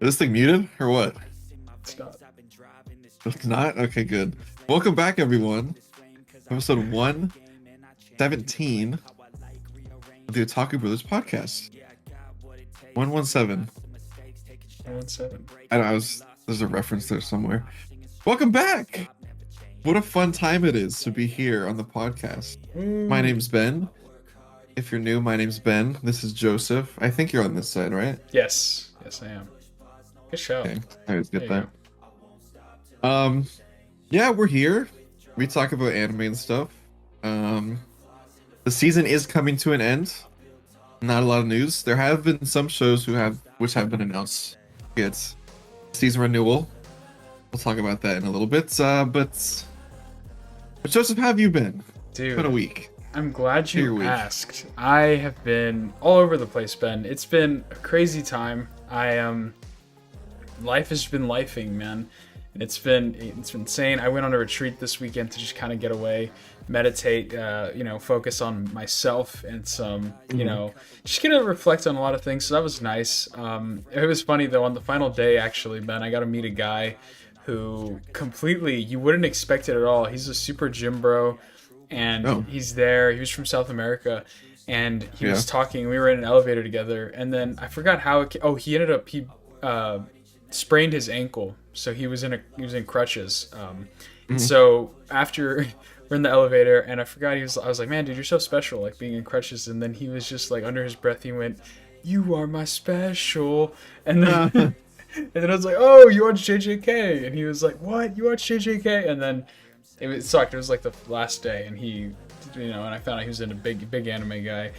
this thing muted or what? It's not. It's not? Okay, good. Welcome back, everyone. Episode 117 of the Otaku Brothers podcast. 117. 117. I don't know, there's a reference there somewhere. Welcome back. What a fun time it is to be here on the podcast. My name's Ben. If you're new, my name's Ben. This is Joseph. I think you're on this side, right? Yes. Yes, I am. Good show. Okay, I always get There you that. Yeah, we're here. We talk about anime and stuff. The season is coming to an end. Not a lot of news. There have been some shows which have been announced. It's season renewal. We'll talk about that in a little bit. But Joseph, how have you been? Dude, It's been a week. I'm glad Your you week. asked. I have been all over the place, Ben. It's been a crazy time. Life has been lifing, man. And it's been insane. I went on a retreat this weekend to just kind of get away, meditate, focus on myself and some, just gonna reflect on a lot of things. So that was nice. It was funny though, on the final day, actually, Ben, I got to meet a guy who completely, you wouldn't expect it at all. He's a super gym bro, and he's there. He was from South America, and he was talking. We were in an elevator together, and then I forgot how. He sprained his ankle, so he was in crutches. And so after we're in the elevator, and I forgot I was like, man, dude, you're so special, like being in crutches. And then he was just like, under his breath, he went, "You are my special," and then. And then I was like, "Oh, you watch JJK?" And he was like, "What? You watch JJK?" And then it sucked. It was like the last day, and he, and I found out he was in a big anime guy.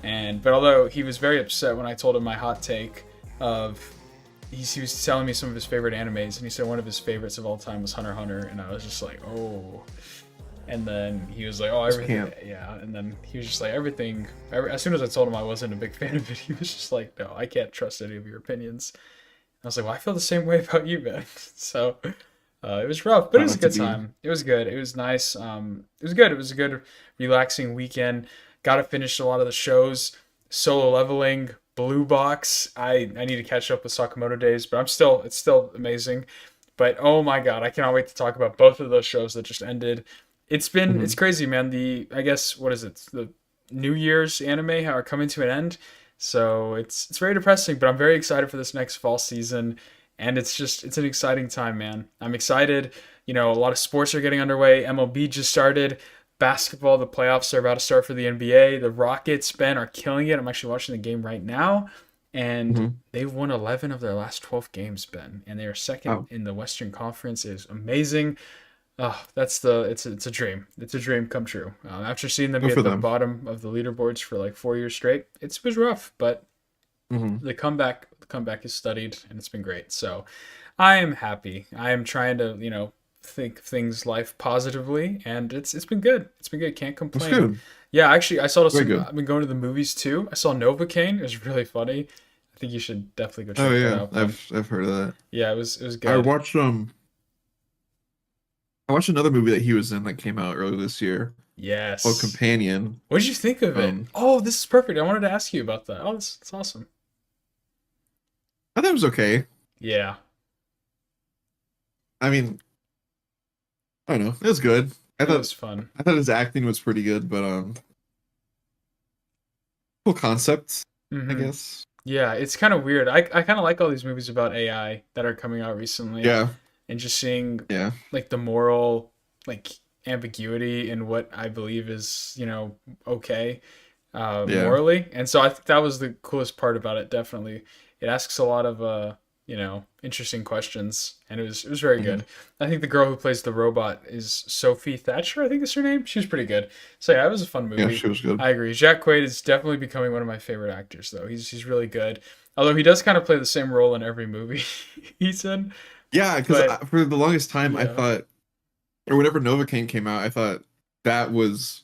But although he was very upset when I told him my hot take of, he was telling me some of his favorite animes, and he said one of his favorites of all time was Hunter x Hunter, and I was just like, oh. And then he was like, "Oh, everything." Yeah, and then he was just like, everything. As soon as I told him I wasn't a big fan of it, he was just like, "No, I can't trust any of your opinions." I was like, "Well, I feel the same way about you, man." So it was rough, but it was a good time. It was good. It was nice. It was good. It was a good, relaxing weekend. Got to finish a lot of the shows. Solo Leveling, Blue Box. I need to catch up with Sakamoto Days, but it's still amazing. But oh my god, I cannot wait to talk about both of those shows that just ended. It's crazy, man. I guess, what is it? The New Year's anime are coming to an end. So it's very depressing, but I'm very excited for this next fall season, and it's an exciting time, man. I'm excited. A lot of sports are getting underway. MLB just started. Basketball, the playoffs are about to start for the NBA. The Rockets, Ben, are killing it. I'm actually watching the game right now, and they've won 11 of their last 12 games, Ben, and they are second in the Western Conference. It is amazing. Oh, it's a dream. It's a dream come true. After seeing them be at the bottom of the leaderboards for like 4 years straight, it was rough, but the comeback is studied, and it's been great. So I am happy. I am trying to, think things life positively, and it's been good. It's been good. Can't complain. It's good. Yeah, actually, I've been going to the movies too. I saw Novocaine. It was really funny. I think you should definitely go check that out. I've heard of that. Yeah, it was good. I watched another movie that he was in that came out earlier this year. Yes. Called Companion. What did you think of it? Oh, this is perfect. I wanted to ask you about that. Oh, that's awesome. I thought it was okay. Yeah. I mean, I don't know. It was good. It was fun. I thought his acting was pretty good, but cool concept, I guess. Yeah, it's kind of weird. I kind of like all these movies about AI that are coming out recently. Yeah. And just seeing like the moral ambiguity in what I believe is, okay morally. And so I think that was the coolest part about it. Definitely. It asks a lot of interesting questions, and it was very good. I think the girl who plays the robot is Sophie Thatcher, I think is her name. She was pretty good. So yeah, it was a fun movie. Yeah, she was good. I agree. Jack Quaid is definitely becoming one of my favorite actors, though. He's really good. Although he does kind of play the same role in every movie he's in. Yeah, because for the longest time, I thought, or whenever Novocaine came out, I thought that was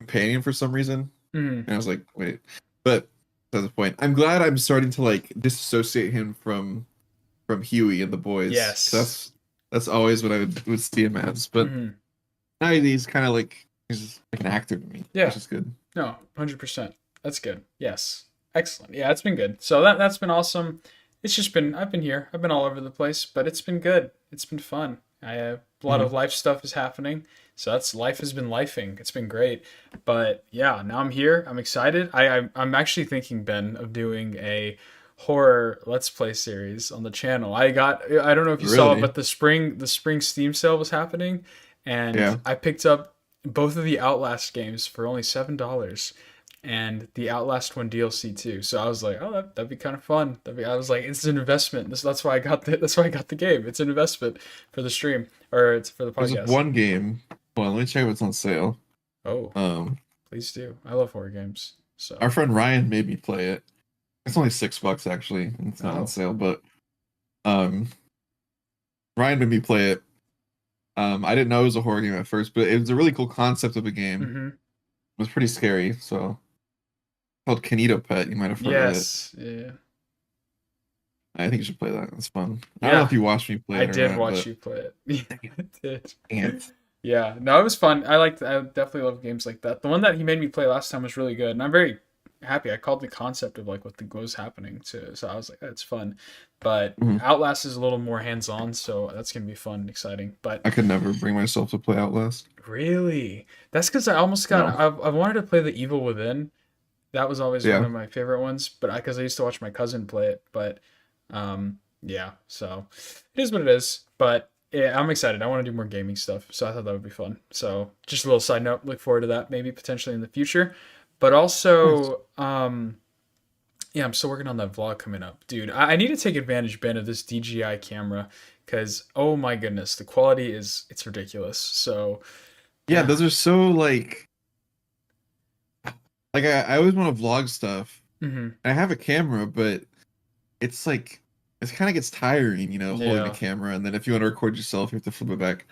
Companion for some reason. And I was like, wait. But that's the point. I'm glad I'm starting to disassociate him from Huey and the boys. Yes. That's always what I would see him as. But now he's kind of he's like an actor to me. Yeah. Which is good. No, 100%. That's good. Yes. Excellent. Yeah, it's been good. So that's been awesome. It's just been I've been here. I've been all over the place, but it's been good. It's been fun. A lot of Mhm. life stuff is happening. So that's life has been lifing. It's been great. But yeah, now I'm here. I'm excited. I'm actually thinking, Ben, of doing a horror let's play series on the channel. I don't know if you saw it, Really? but the spring Steam sale was happening and Yeah. I picked up both of the Outlast games for only $7 and the Outlast One DLC too. So I was like, oh, that'd be kind of fun. I was like, it's an investment. That's why I got that's why I got the game. It's an investment for the stream or it's for the There's podcast. one game. Hold on, let me check what's on sale. Oh, Um, please do. I love horror games. So, our friend Ryan made me play it. It's only $6 actually. And it's not on oh, sale, but um, Ryan made me play it. I didn't know it was a horror game at first, but it was a really cool concept of a game. mm-hmm. It was pretty scary. So called Kanito Pet. You might have heard of it. Yes, yeah, I think you should play that. It's fun. I don't know yeah. if you watched me play I it or did not, watch but you play it. Yeah, I did. dang it. Yeah, no, it was fun. I definitely love games like that. The one that he made me play last time was really good, and I'm very happy. I called the concept of like what was happening too, so I was like, that's fun. But Mhm. Outlast is a little more hands-on, so that's gonna be fun and exciting. But I could never bring myself to play Outlast. really, that's because I almost got. No. I wanted to play The Evil Within. That was always one Yeah. of my favorite ones, but because I used to watch my cousin play it. But yeah, so it is what it is. But yeah, I'm excited. I want to do more gaming stuff, so I thought that would be fun. So just a little side note. Look forward to that maybe potentially in the future. But Nice. also, yeah, I'm still working on that vlog coming up, dude. I need to take advantage, Ben, of this DJI camera because oh my goodness, the quality is it's ridiculous. So Yeah, yeah. those are so like I always want to vlog stuff. Hmm. I have a camera, but it's like it kind of gets tiring, holding the Yeah. camera, and then if you want to record yourself, you have to flip it back.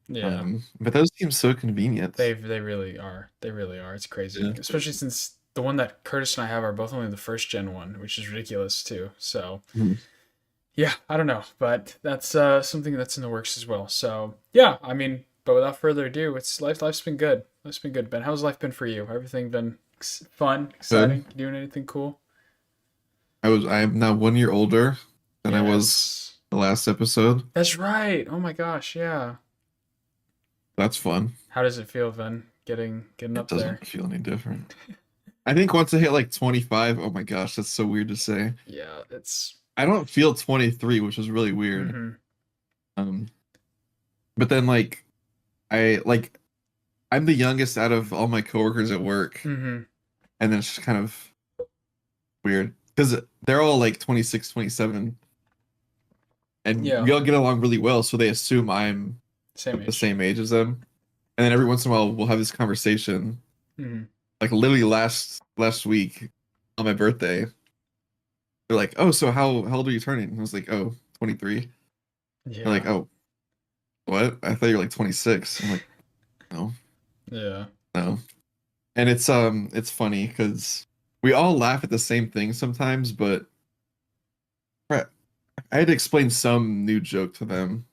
Yeah. But those seem so convenient. They really are. They really are. It's crazy. Yeah. Especially since the one that Curtis and I have are both only the first gen one, which is ridiculous too. So Mhm. yeah, I don't know. But that's something that's in the works as well. So yeah, I mean, but without further ado, it's life's been good. Life's been good. Ben, how's life been for you? Everything been fun, Good. exciting? Doing anything cool? I am now 1 year older than I was Yes. the last episode. That's right. Oh my gosh, yeah. That's fun. How does it feel, Ben? Getting It up there. doesn't feel any different. I think once I hit like 25, oh my gosh, that's so weird to say. Yeah, it's I don't feel 23, which is really weird. mm-hmm. Um, but then I'm the youngest out of all my coworkers at work, Mm-hmm. and then it's just kind of weird because they're all like 26, 27, and Yeah. we all get along really well, so they assume I'm Same the age. same age as them. And then every once in a while we'll have this conversation. Mm-hmm. Like literally last week on my birthday, they're like, "Oh, so how old are you turning?" And I was like, "Oh, 23." They're like, Yeah. "Oh, what? I thought you were like 26." I'm like, "No, Yeah. no." And it's funny because we all laugh at the same thing sometimes, but I had to explain some new joke to them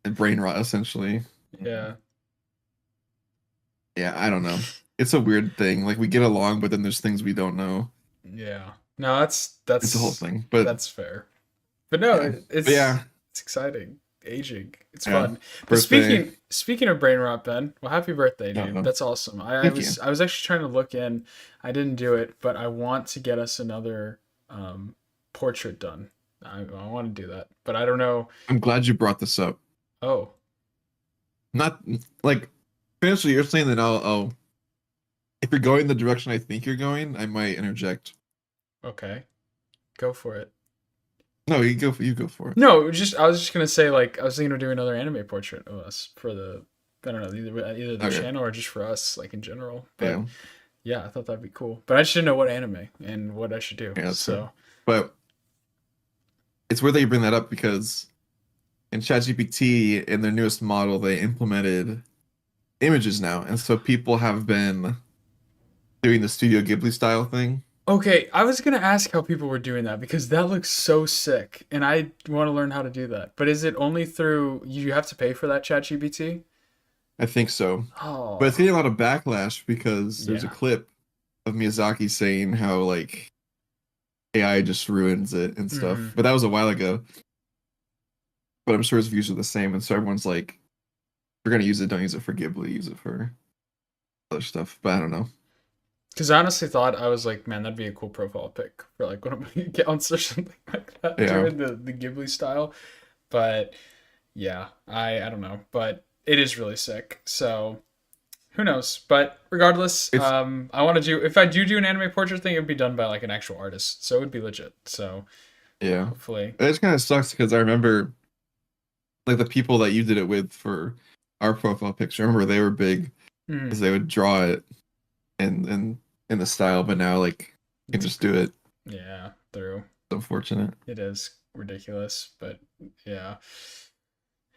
and brain rot essentially. Yeah. Yeah, I don't know. It's a weird thing. Like we get along, but then there's things we don't know. Yeah. No, It's a whole thing. But that's fair. But no, yeah, but yeah, it's exciting. Aging. It's yeah. fun. But Birthday. speaking of brain rot, Ben, well happy birthday, No, dude. no. That's awesome. Thank you. I was actually trying to look in. I didn't do it, but I want to get us another portrait done. I want to do that. But I don't know. I'm glad you brought this up. Oh, Not like Essentially, you're saying that if you're going the direction I think you're going, I might interject. okay. Go for it. No, you go for it. No, just I was just gonna say like I was thinking of doing another anime portrait of us for the I don't know either the Okay. channel or just for us like in general. But Yeah, yeah, I thought that'd be cool. But I just didn't know what anime and what I should do. yeah, that's fair. So But it's weird that you bring that up because in ChatGPT, in their newest model, they implemented images now, and so people have been doing the Studio Ghibli style thing. okay, I was gonna ask how people were doing that because that looks so sick, and I want to learn how to do that. But is it only through you have to pay for that ChatGPT? I think so, but it's Oh, getting a lot of backlash because there's a yeah. clip of Miyazaki saying how like AI just ruins it and stuff. Hmm. But that was a while ago. But I'm sure his views are the same, and so everyone's like, if you're gonna use it, don't use it for Ghibli, use it for other stuff. But I don't know. Because I honestly thought I was like, man, that'd be a cool profile pic for like one of my accounts or something like that, Yeah. doing the Ghibli style. But yeah, I don't know, but it is really sick. So who knows? But regardless, It's I want to do if I do an anime portrait thing, it'd be done by like an actual artist, so it would be legit. So yeah. hopefully, It just kind of sucks because I remember like the people that you did it with for our profile picture. I remember they were big mm, because they would draw it in the style, but now like you can it's just do it. yeah, through It's unfortunate. it is ridiculous, but yeah.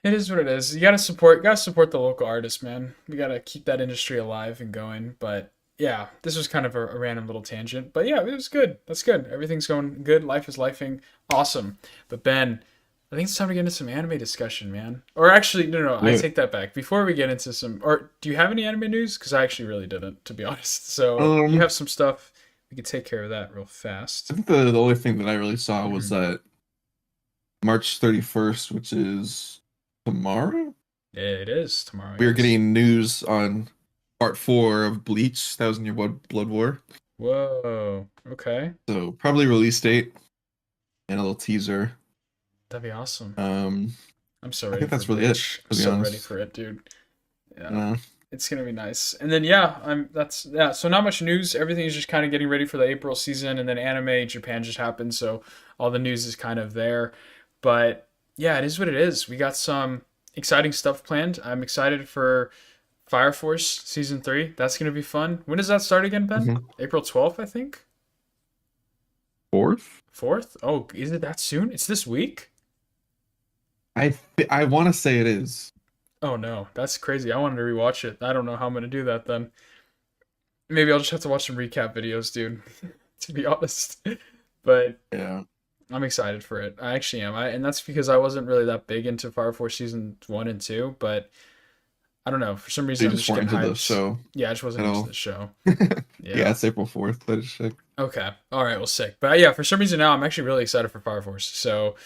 It is what it is. You gotta support the local artists, man. We gotta keep that industry alive and going. But yeah, this was kind of a random little tangent. But yeah, it was good. That's good. Everything's going good. Life is lifing. Awesome. But Ben, I think it's time to get into some anime discussion, man. Or actually, no, I Yeah. take that back. Before we get into some, or do you have any anime news? Because I actually really didn't, to be honest. So you Um, have some stuff. We can take care of that real I fast. think the only thing that I really saw was Mhm. that March 31st, which is tomorrow, It is tomorrow, we are yes. getting news on part four of Bleach, Thousand Year Blood War. Whoa. Okay. So probably release date and a little teaser. That'd be awesome. Um, I'm so I ready think for that's really it, Bleach. I'm to be so ready honest. for it, dude. Yeah. Uh, It's gonna be nice. And then yeah, so not much news. Everything is just kind of getting ready for the April season and then anime Japan just happened, so all the news is kind of there. But yeah, it is what it is. We got some exciting stuff planned. I'm excited for Fire Force season 3. That's gonna be fun. When does that start again, Ben? mhm. April 12th, I think. Fourth? 4th? Oh, is it that soon? It's this week? I want to say it is. Oh no, that's crazy. I wanted to rewatch it. I don't know how I'm gonna do that then. Maybe I'll just have to watch some recap videos, dude, to be honest. But Yeah. I'm excited for it. I actually am. And that's because I wasn't really that big into Fire Force season 1 and 2, but I don't know. For some They reason, I'm just just weren't getting into the hyped. show Yeah, I just wasn't at into all. the show. Yeah, Yeah. it's April 4th. That is sick. Okay. All right. Well, sick. But yeah, for some reason now, I'm actually really excited for Fire Force. So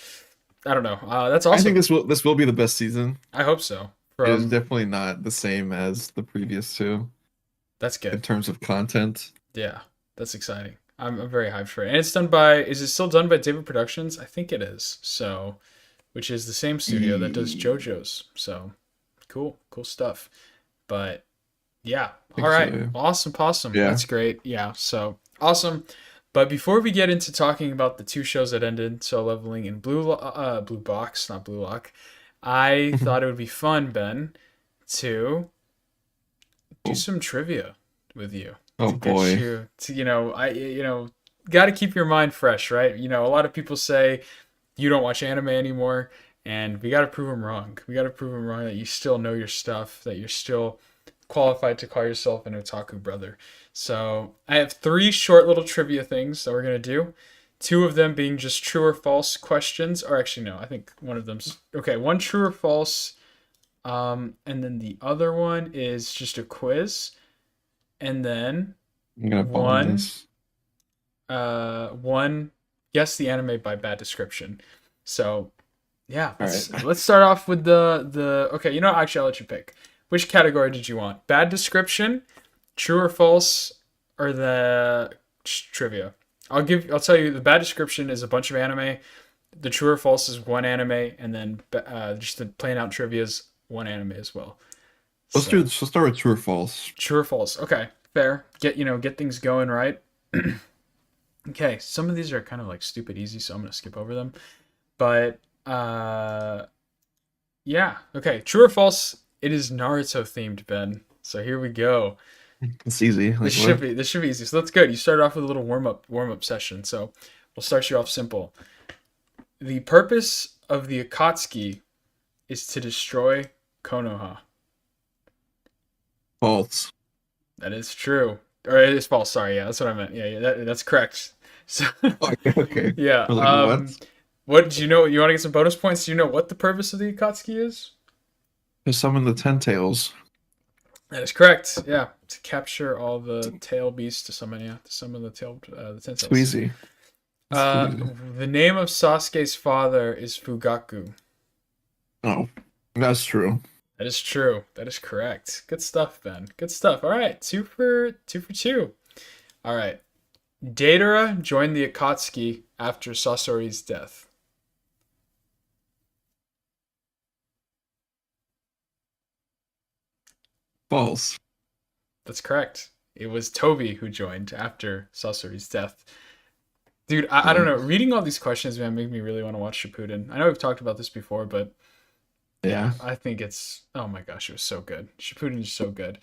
I don't know. That's I think awesome. this will be the best season. I hope so. It is From definitely not the same as the previous two That's in good. terms of content. Yeah, that's exciting. I'm very hyped for it. And it's done by, is it still done by David Productions? I think it is. So, which is the same studio that does I JoJo's. So, cool stuff. But yeah, all think so, right. yeah. Awesome, possum. Yeah. That's great. Yeah, so awesome. But before we get into talking about the two shows that ended, so leveling in Blue Box, not Blue Lock, I thought it would be fun, Ben, to do Oh, some trivia with you oh to get boy. you to got to keep your mind fresh, right? A lot of people say you don't watch anime anymore, and we got to prove them wrong. We got to prove them wrong that you still know your stuff, that you're still qualified to call yourself an otaku brother. So I have three short little trivia things that we're gonna do. Two of them being just true or false questions, or actually no, I think one of them's okay. One true or false, and then the other one is just a quiz, and then I'm gonna bomb one this. one guess the anime by bad description. So yeah, All right. let's start off with the okay. Actually, I'll let you pick. Which category did you want? Bad description, true or false, or the trivia? I'll tell you the bad description is a bunch of anime. The true or false is one anime, and then just the plain out trivia is one anime as well. So Let's start with true or false. true or false? Okay, fair. Get things going right. Okay, some of these are kind of like stupid easy, so I'm gonna skip over them. But yeah, okay. True or false? It is Naruto themed, Ben. So here we go. It's easy. This Like should what? be this should be easy. So that's good. You started off with a little warm up session. So we'll start you off simple. The purpose of the Akatsuki is to destroy Konoha. False. That is true. Or it is false. Sorry, yeah, that's what I meant. Yeah, that's correct. So Okay, okay. yeah. I was like, what? What do you know? You want to get some bonus points? Do you know what the purpose of the Akatsuki is? To summon the ten tails. That is correct. Yeah, to capture all the tail beasts to summon. Yeah, to summon the ten Too tails. easy. It's crazy. The name of Sasuke's father is Fugaku. Oh, that's true. That is true. That is correct. Good stuff, Ben. Good stuff. All right, two for two. All right. Deidara joined the Akatsuki after Sasori's death. False. That's correct. It was Toby who joined after Sasori's death. Dude, I don't Yeah. know. Reading all these questions, man, make me really want to watch Shippuden. I know we've talked about this before, but yeah, Yeah. I think it's, oh my gosh, it was so good. Shippuden is so good.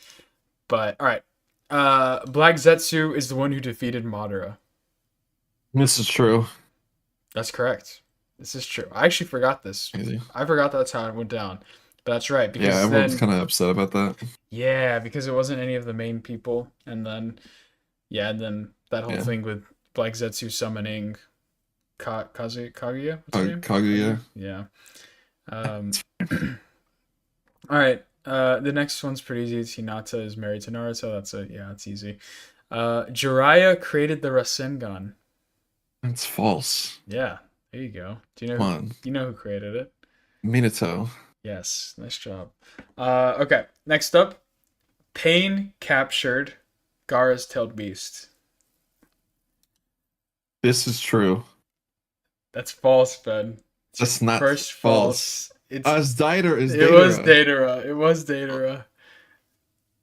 But all right, Black Zetsu is the one who defeated Madara. This is true. That's correct. This is true. I actually forgot this. Crazy. I forgot that's how it went down. But that's right Yeah, because everyone's then kind of upset about that. yeah, because it wasn't any of the main people, and then yeah, and then that whole Yeah. thing with Black Zetsu summoning Kaguya. What's her name? Kaguya. Yeah. Um, all right. The next one's pretty easy. It's Hinata is married to Naruto. That's a yeah, it's easy. Jiraiya created the Rasengan. It's false. Yeah, there you go. Do you know Come who, on. you know who created it? Minato. Yes, nice job. Okay, next up, Pain captured Gaara's tailed beast. This is true. That's false, Ben. It's your That's not first false. It's As Deidara is it was Deidara. Deidara. It was Deidara.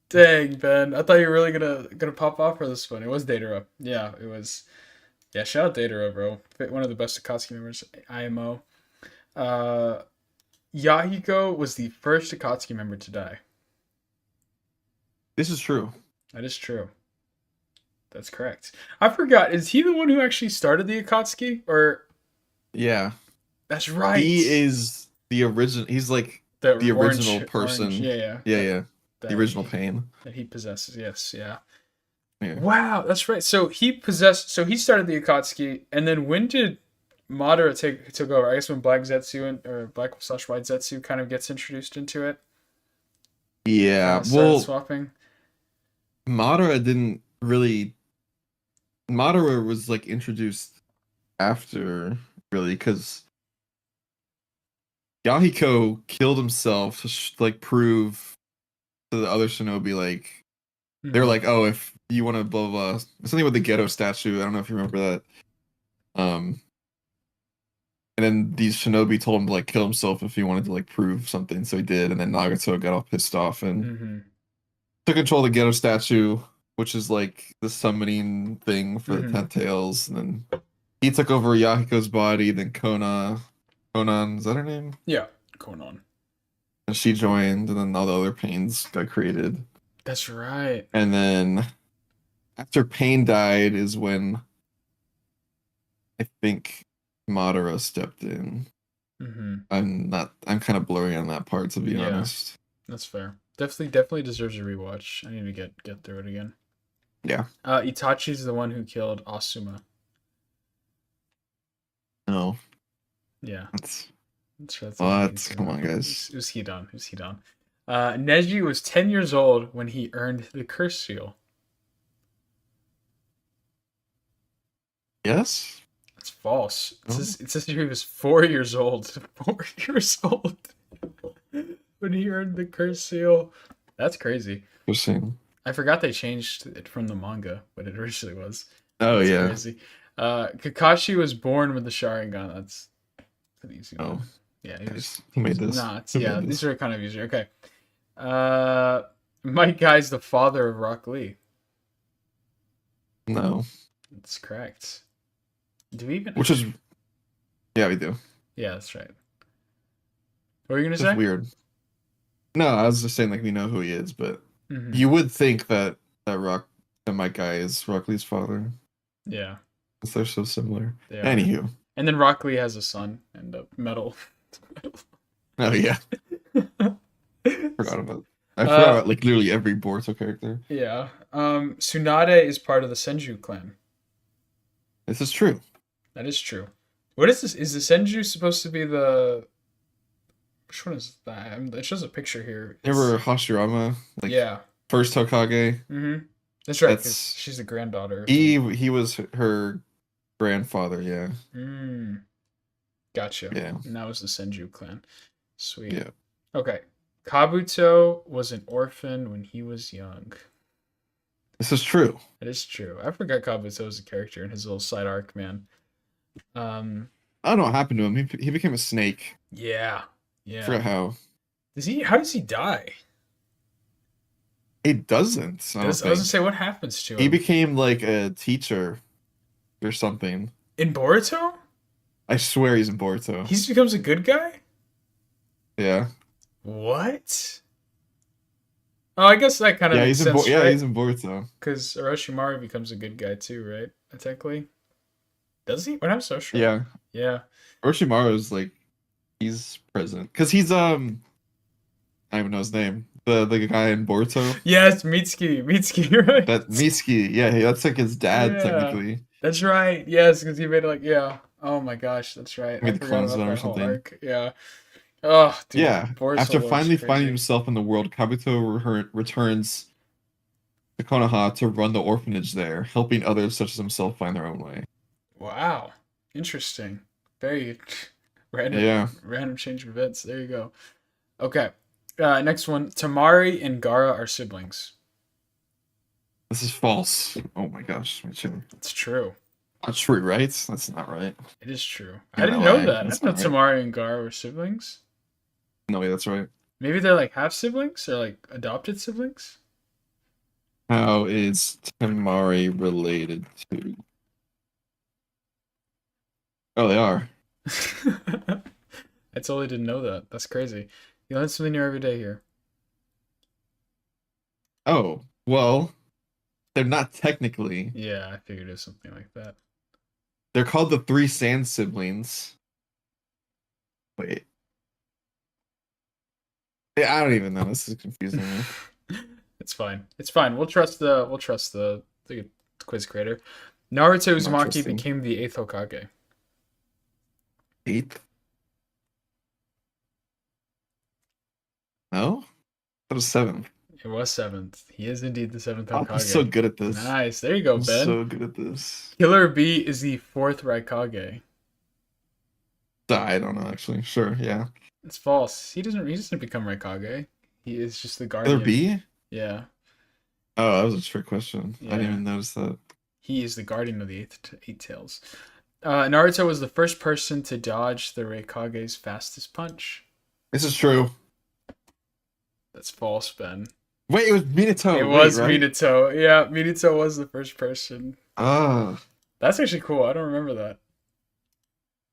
Dang, Ben. I thought you were really gonna pop off for this one. It was Deidara. Yeah, it was. Yeah, shout out Deidara, bro. One of the best Akatsuki members. IMO. Uh, Yahiko was the first Akatsuki member to die. This is true. That is true. That's correct. I forgot. Is he the one who actually started the Akatsuki? Or Yeah. that's right. He is the original. He's like the original person. Orange, yeah. Yeah, yeah. That The original Pain. that he possesses. Yes, yeah. Yeah. Wow, that's right. So he started the Akatsuki, and then when did Madara took over? I guess when Black Zetsu or Black / White Zetsu kind of gets introduced into it. Yeah. Started Well, swapping. Madara didn't really. Madara was like introduced after, really, because Yahiko killed himself to like prove to the other shinobi like they're Mhm. like, oh, if you want to blah blah blah. Something with the ghetto statue. I don't know if you remember that. And then these shinobi told him to like kill himself if he wanted to like prove something, so he did. And then Nagato got all pissed off and Mhm. took control of the ghetto statue, which is like the summoning thing for Mhm. the 10 tails. And then he took over Yahiko's body. Then Conan, is that her name? Yeah, going on. And she joined, and then all the other pains got created. That's right. And then after Pain died is when I think Madara stepped in. Mhm. I'm kind of blurry on that part, to be Yeah. honest. That's fair. Definitely deserves a rewatch. I need to get through it again. Yeah. Itachi's the one who killed Asuma. No. Yeah. That's That's what? Come on, guys. It was Hidan. It was Hidan. Neji was 10 years old when he earned the curse seal. Yes? That's false. Oh. It says he was 4 years old. 4 years old when he earned the curse seal. That's crazy. Interesting. I forgot they changed it from the manga, but it originally was. Oh, That's yeah. crazy. Kakashi was born with the Sharingan. That's an easy one. Oh. Yeah, Guys, who made this? Not. Who Yeah, made these this? are kind of easier. Okay. Mike Guy's the father of Rock Lee. No. That's correct. Do we even? Which is, yeah, we do. Yeah, that's right. What were you gonna It's say? weird. No, I was just saying, like, we know who he is, but Mhm. you would think that my guy is Rock Lee's father. Yeah. Because they're so similar. They are. Anywho. And then Rock Lee has a son and a metal. Oh, yeah. Forgot about I forgot Uh, about, like, literally every Boruto character. Yeah. Tsunade is part of the Senju clan. This is true. That is true. What is this? Is the Senju supposed to be the? Which one is that? It shows a picture here. Remember Hashirama? Like, Yeah. first Hokage? Mm-hmm. That's right. 'Cause That's- she's the granddaughter. He was her grandfather. Yeah, Mm, gotcha. yeah, And that was the Senju clan. Sweet. yeah. Okay. Kabuto was an orphan when he was young. This is true. That is true. I forgot Kabuto was a character in his little side arc, man. I don't know what happened to him. He became a snake. Yeah. Yeah. Forgot how. Does he how does he die? He doesn't. I don't Does I was gonna say think what happens to he him? became like a teacher or something. In Boruto? I swear he's in Boruto. He becomes a good guy? Yeah, What? Oh, I guess that kind of yeah, makes sense, Yeah, right? he's in Boruto. Because Orochimaru becomes a good guy too, right? Technically. Does he? What I'm so sure. Yeah, Yeah. Orochimaru is like he's present because he's I don't even know his name. The guy in Boruto. Yes, Mitsuki. Mitsuki, right? That Mitsuki. Yeah, that's like his dad Yeah. technically. That's right. Yes, because he made it like, yeah. Oh my gosh, that's right. He I made the forgot clones of about him or that whole something. arc. Yeah. Oh, dude. Yeah. Boruto After lore's finally finding crazy. himself in the world, Kabuto returns to Konoha to run the orphanage there, helping others such as himself find their own way. Wow. Interesting. Very Yeah. random change of events. There you go. Okay. Next one. Tamari and Gara are siblings. This is false. Oh my gosh. It's true. That's true, right? That's not right. It is true. I Give me didn't that know lie. that. I That's didn't know not right. Tamari and Gara were siblings. No way, that's right. Maybe they're like half siblings or like adopted siblings. How is Temari related to? Oh, they are. I totally didn't know that. That's crazy. You learn something new every day here. Oh, well, they're not technically. Yeah, I figured it was something like that. They're called the Three Sand Siblings. Wait. Yeah, I don't even know. This is confusing me. It's fine. It's fine. We'll trust the quiz creator. Naruto Not Uzumaki trusting. became the eighth Hokage. Eighth? No? That was seventh. It was seventh. He is indeed the seventh Oh, I'm so Hokage. good at this. Nice. There you go, I'm Ben. so good at this. Killer B is the fourth Raikage. I don't know, actually. Sure, yeah. It's false. He doesn't become Raikage. He is just the Killer guardian. B? Yeah. Oh, that was a trick question. I didn't Yeah. even notice that. He is the guardian of the eight tails. Naruto was the first person to dodge the Raikage's fastest punch. This is true. That's false, Ben. Wait, it was Minato. It was right? Minato. Yeah, Minato was the first person. Ah, That's actually cool. I don't remember that.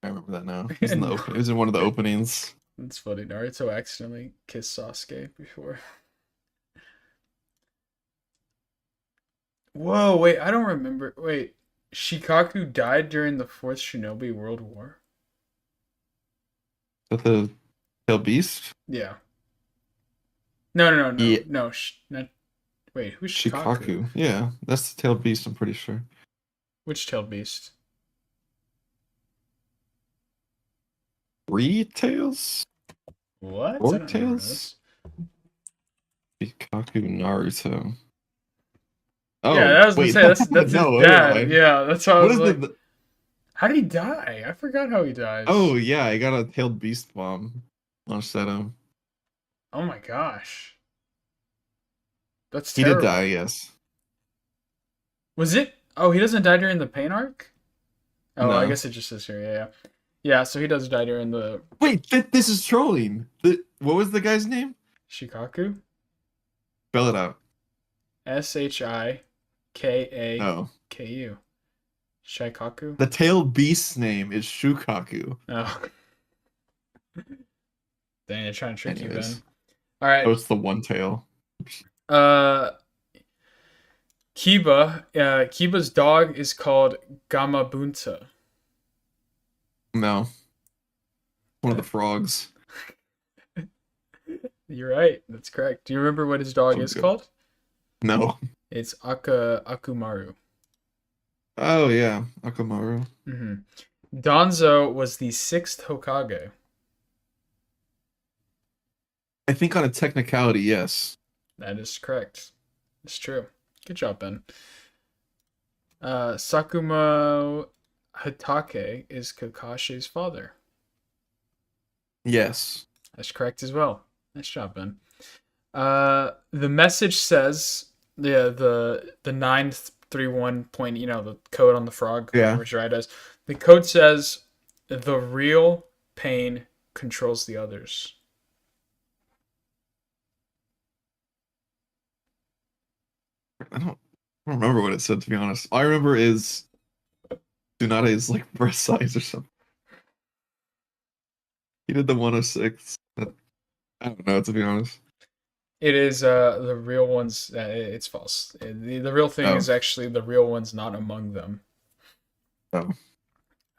I remember that now. It was in it was in one of the openings. That's funny. Naruto accidentally kissed Sasuke before. Whoa, wait, I don't remember. Wait, Shikaku died during the Fourth Shinobi World War? Is that the Tail Beast? Yeah. No. Yeah. No, not. Wait, who's Shikaku? Shikaku. Yeah, that's the Tail Beast, I'm pretty sure. Which tailed beast? Three tails? What? Four I don't remember tails? this. Shikaku Naruto. Oh, Yeah, I was gonna wait, say that's his no, dad. never mind. Yeah, that's why I What was is like, the? how did he die? I forgot how he dies. Oh yeah, I got a tailed beast bomb launched at him. Oh my gosh. That's He did terrible. die, yes. Was it? Oh, he doesn't die during the pain arc? Oh, I No. guess it just says here. Yeah. Yeah, so he does die during the Wait, this is trolling. What was the guy's name? Shikaku. Spell it out. Shikaku. Oh, Shikaku. the tailed beast's name is Shukaku. Oh. Dang, they're trying to trick you, Anyways. Ben. All right. Oh, it's the one tail. Kiba's dog is called Gamabunta. No, one of the frogs. You're right. That's correct. Do you remember what his dog So is good. called? No. It's Akumaru. Oh yeah, Akamaru. Mm-hmm. Danzo was the sixth Hokage. I think on a technicality, yes. That is correct. It's true. Good job, Ben. Sakumo Hatake is Kakashi's father. Yes. That's correct as well. Nice job, Ben. The message says the 931 point, the code on the frog, Yeah. whatever Jirai does. The code says the real pain controls the others. I don't remember what it said, to be honest. All I remember is Tsunade's like breast size or something. He did the 106. I don't know, to be honest. It is the real ones. It's false. The real thing Oh, is actually the real ones not among them. oh,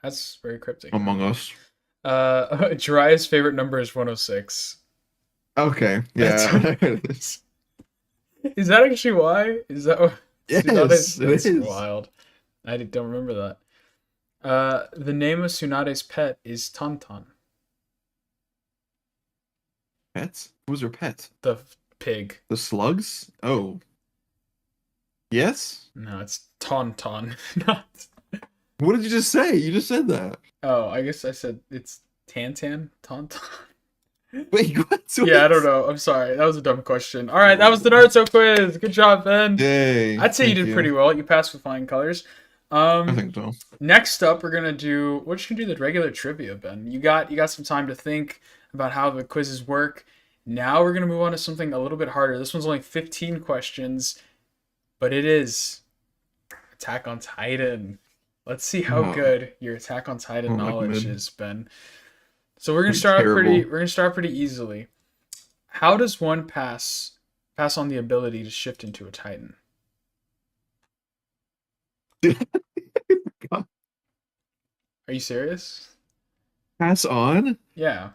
That's very cryptic. Among Us. Jiraiya's favorite number is 106. Okay, That's yeah. It is. is that actually why? Is that what Yes, Tsunade's? it That's is. wild. I don't remember that. The name of Tsunade's pet is Tauntaun, Pets? Who's her pet? the pig. The slugs? Oh, yes? No, it's Tauntaun, not. What did you just say? You just said that. Oh, I guess I said it's Tauntaun. Wait, what? Yeah, I don't know. I'm sorry. That was a dumb question. All right, that was the Naruto quiz. Good job, Ben. Yay. I'd say you Thank did pretty well. You passed with flying colors. I think so. Next up, we're just gonna do the regular trivia, Ben. You got some time to think about how the quizzes work. Now we're gonna move on to something a little bit harder. This one's only 15 questions, but it is Attack on Titan. Let's see how Oh, good your Attack on Titan like knowledge mid. is, Ben. So we're gonna Pretty start terrible. we're gonna start pretty easily. How does one pass on the ability to shift into a Titan? Are you serious? Pass on? Yeah.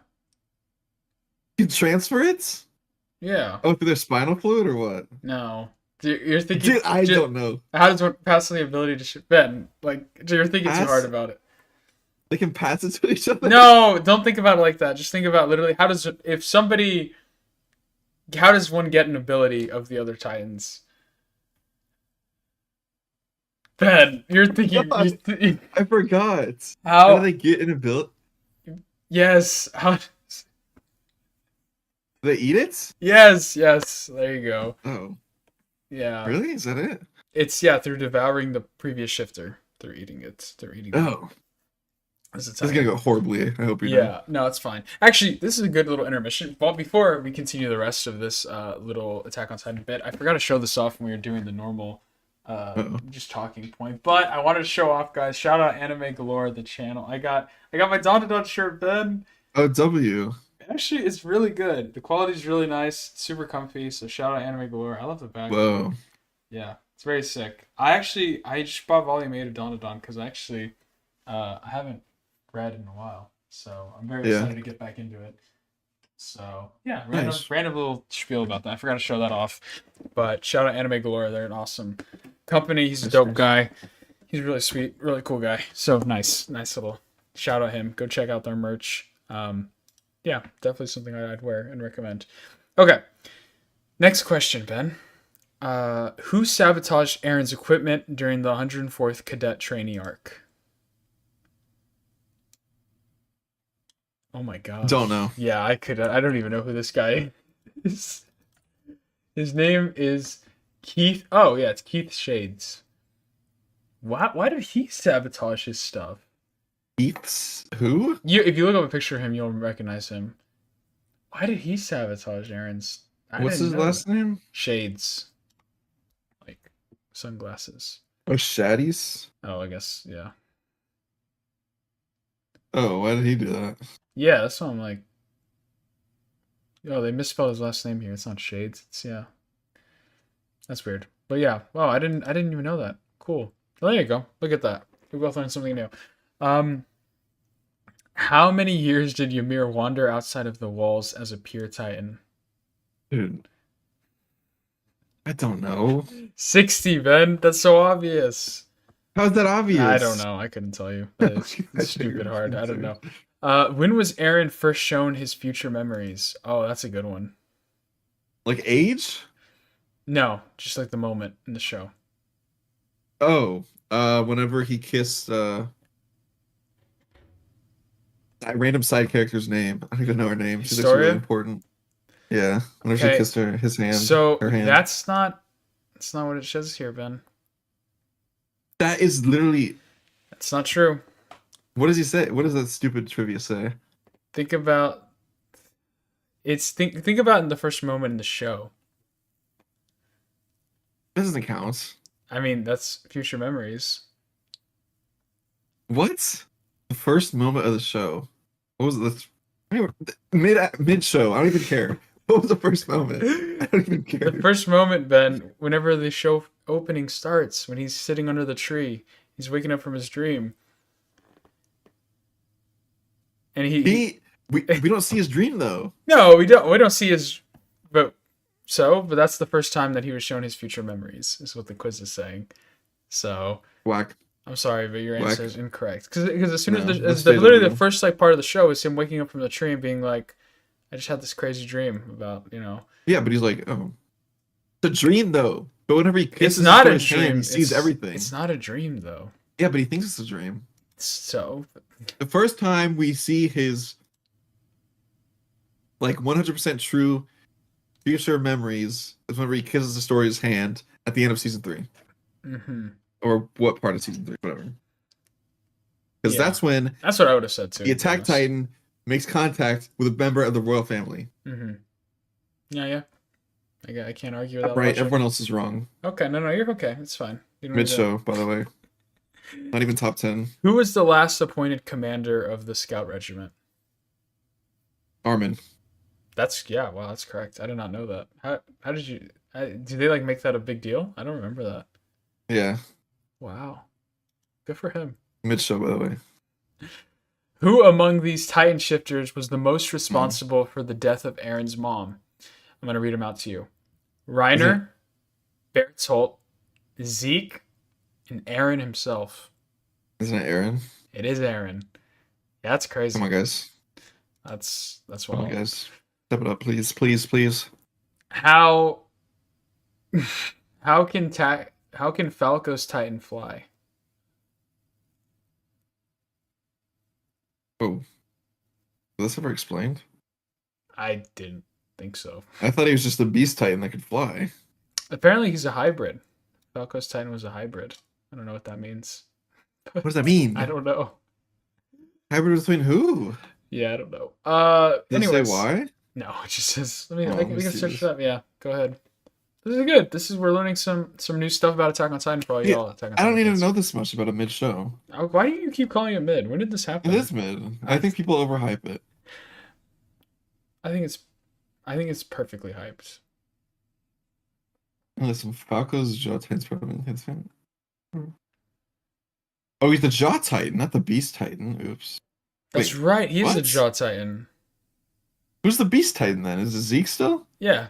You can transfer it? Yeah. Oh, through their spinal fluid or what? No. You're thinking. Dude, I don't know. How does one pass on the ability to shift? Ben, like, you're thinking too hard Pass? about it. They can pass it to each other? No, don't think about it like that. Just think about literally how does one get an ability of the other Titans? Ben, you're thinking. God, I forgot. How do How? they get an ability? Yes. How? They eat it? Yes. Yes. There you go. Oh, Yeah. really? Is that it? It's through devouring the previous shifter. They're eating it. They're eating it. Oh, As a this is gonna Titan. go horribly. I hope you know. Yeah, no, it's fine. Actually, this is a good little intermission. Well, before we continue the rest of this little Attack on Titan bit, I forgot to show this off when we were doing the normal, Uh-oh. just talking point. But I wanted to show off, guys. Shout out Anime Galore, the channel. I got my Don shirt, Ben. Oh, W. Actually, it's really good. The quality's really nice. It's super comfy. So shout out Anime Galore. I love the back. Whoa. Yeah, it's very sick. I just bought Volume 8 of Don because I haven't read in a while, so I'm very Yeah. excited to get back into it. So yeah, Nice. random little spiel about that. I forgot to show that off, but shout out Anime Galore. They're an awesome company. He's a That's dope nice. guy. He's really sweet, really cool guy. So nice little shout out him. Go check out their merch. Yeah, definitely something I'd wear and recommend. Okay, next question, Ben. Who sabotaged Aaron's equipment during the 104th Cadet Trainee Arc? Oh my gosh. Don't know. Yeah, I don't even know who this guy is. His name is Keith. Oh, yeah, it's Keith Shades. Why did he sabotage his stuff? Eats who? If you look up a picture of him, you'll recognize him. Why did he sabotage Aaron's? What's his last name? Shades. Like sunglasses. Oh, Shaddies. Oh, I guess, yeah. Oh, why did he do that? Yeah, that's what I'm like. Oh, they misspelled his last name here. It's not Shades. It's yeah. That's weird. But yeah. Wow, I didn't even know that. Cool. Well, there you go. Look at that. We both learned something new. How many years did Ymir wander outside of the walls as a pure Titan? Dude, I don't know. 60, Ben. That's so obvious. How's that obvious? I don't know. I couldn't tell you. That is stupid hard. I don't know. When was Aaron first shown his future memories? Oh, that's a good one. Like age? No, just like the moment in the show. Oh, whenever he kissed that random side character's name. I don't even know her name. She's actually really Historia. important. Yeah, whenever she Okay, kissed his hand, so her hand. that's not what it says here, Ben. That is literally. That's not true. What does he say? What does that stupid trivia say? Think about think about in the first moment in the show. This doesn't count. I mean, that's future memories. What? The first moment of the show. What was this? Mid show. I don't even care. What was the first moment? I don't even The care. first moment, Ben, whenever the show opening starts, when he's sitting under the tree, he's waking up from his dream, and He we don't see his dream though. no, we don't see his, but that's the first time that he was shown his future memories, is what the quiz is saying. So Whack. I'm sorry, but your Whack. answer is incorrect. Because as soon as No, let's literally the JW. first like part of the show is him waking up from the tree and being like, I just had this crazy dream about Yeah, but he's like, oh, it's a dream though. But whenever he It's kisses not a his hand, he dream. sees everything. It's not a dream though. Yeah, but he thinks it's a dream. So The first time we see his like 100% true future memories is whenever he kisses the story's hand at the end of season 3. hmm Or what part of season 3, whatever. Because yeah, that's when that's what I would have said too. the To be Attack honest. Titan makes contact with a member of the royal family. hmm Yeah, yeah. I can't argue with that Right, logic. everyone else is wrong. Okay, no, you're okay. It's fine. You don't need Mid to. show, by the way. Not even top 10. Who was the last appointed commander of the Scout Regiment? Armin. That's yeah. Wow, that's correct. I did not know that. How did you? Do they like make that a big deal? I don't remember that. Yeah. Wow, good for him. Mid show, by the way. Who among these Titan shifters was the most Mom. responsible for the death of Aaron's mom? I'm gonna read them out to you. Is it? Reiner, Bertholdt, Zeke, and Aaron himself. Isn't it Aaron? It is Aaron. Yeah, that's Come on, crazy. guys. That's Come on, wild. guys. Step it up, please, please, please. How how can Falco's Titan fly? Oh, was this ever explained? I didn't think so. I thought he was just a beast titan that could fly. Apparently he's a hybrid. Falco's Titan was a hybrid. I don't know what that means. What does that mean? I don't know. Hybrid between who? Yeah, I don't know. Did it say Anyways, why? no, it just says. Oh, let We me can see search this. it up. Yeah, go ahead. This is good. We're learning some new stuff about Attack on Titan for all Yeah, y'all Attack on I don't Titan even fans. know this much about a mid show. Why do you keep calling it mid? When did this It happen? is mid. I I think people overhype it. I think it's I think it's perfectly hyped. Listen, Falco's Jaw Titan's probably Oh, he's the Jaw Titan, not the Beast Titan. Oops. That's Wait, right. He is a what? Jaw Titan. Who's the Beast Titan then? Is it Zeke still? Yeah,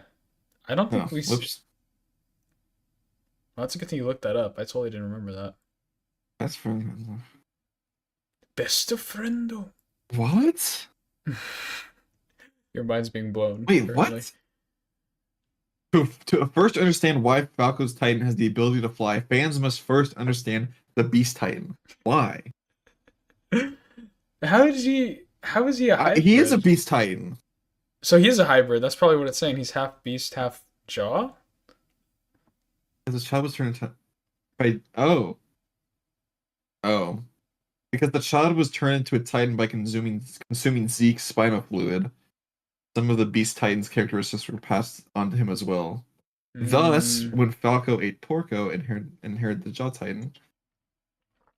I don't Oh, think we. whoops. Well, that's a good thing you looked that up. I totally didn't remember that. That's from Best of friendo. what? Your mind's being blown. Wait, Apparently. what? To first understand why Falco's Titan has the ability to fly, fans must first understand the Beast Titan. Why? How did he? How is he a He is a hybrid? Beast Titan. So he is a hybrid. That's probably what it's saying. He's half beast, half jaw. As a child was turned into. Oh. Because the child was turned into a Titan by consuming Zeke's spinal fluid. Some of the Beast Titan's characteristics were passed on to him as well. Thus, Mm, when Falco ate Porco and inherited the Jaw Titan,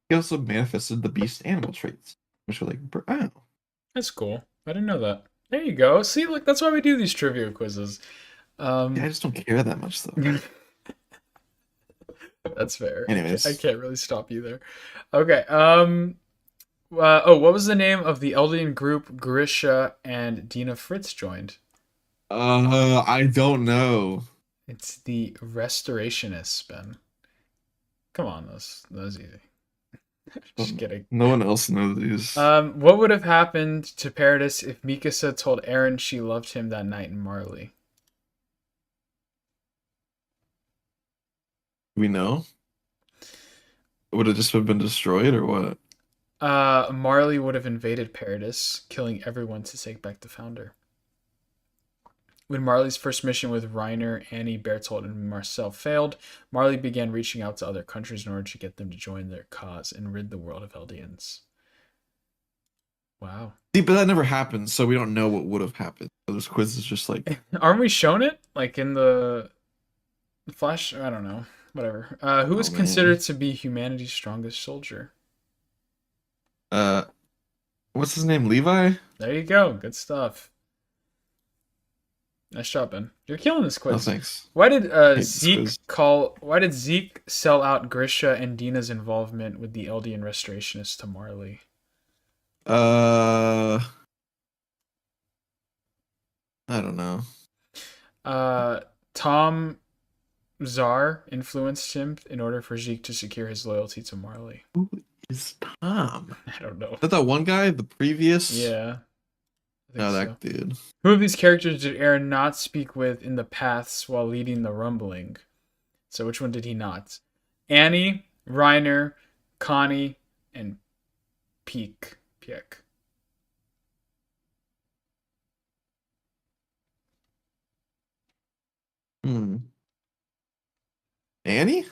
he also manifested the Beast animal traits, which were like, oh, that's cool. I didn't know that. There you go. See, look, that's why we do these trivia quizzes. yeah, I Um, just don't care that much though. that's fair. I Anyways, can't really stop you there. Okay. What was the name of the Eldian group Grisha and Dina Fritz joined? I don't know. It's the Restorationists, Ben. Come on, that was easy. Just kidding. No one else knows these. What would have happened to Paradis if Mikasa told Eren she loved him that night in Marley? We know. Would it just have been destroyed or what? Marley would have invaded Paradis, killing everyone to take back the founder. When Marley's first mission with Reiner, Annie, Bertolt, and Marcel failed, Marley began reaching out to other countries in order to get them to join their cause and rid the world of Eldians. Wow. See, but that never happened, so we don't know what would have happened. So this quiz is just like, Aren't we shown it? Like in the Flash? I don't know. Whatever. Who oh is man. considered to be humanity's strongest soldier? Uh, what's his name? Levi? There you go. Good stuff. Nice job, Ben. You're killing this Oh, quiz. thanks. Why did I hate this quiz. Zeke sell out Grisha and Dina's involvement with the Eldian restorationists to Marley? Uh, I don't know. Uh, Tom Czar influenced him in order for Zeke to secure his loyalty to Marley. Who is Tom? I don't know. Is that one guy? The previous? Yeah, I think No, so. that dude. Who of these characters did Aaron not speak with in the paths while leading the rumbling? So which one did he not? Annie, Reiner, Connie, and Peek. Hmm. Annie?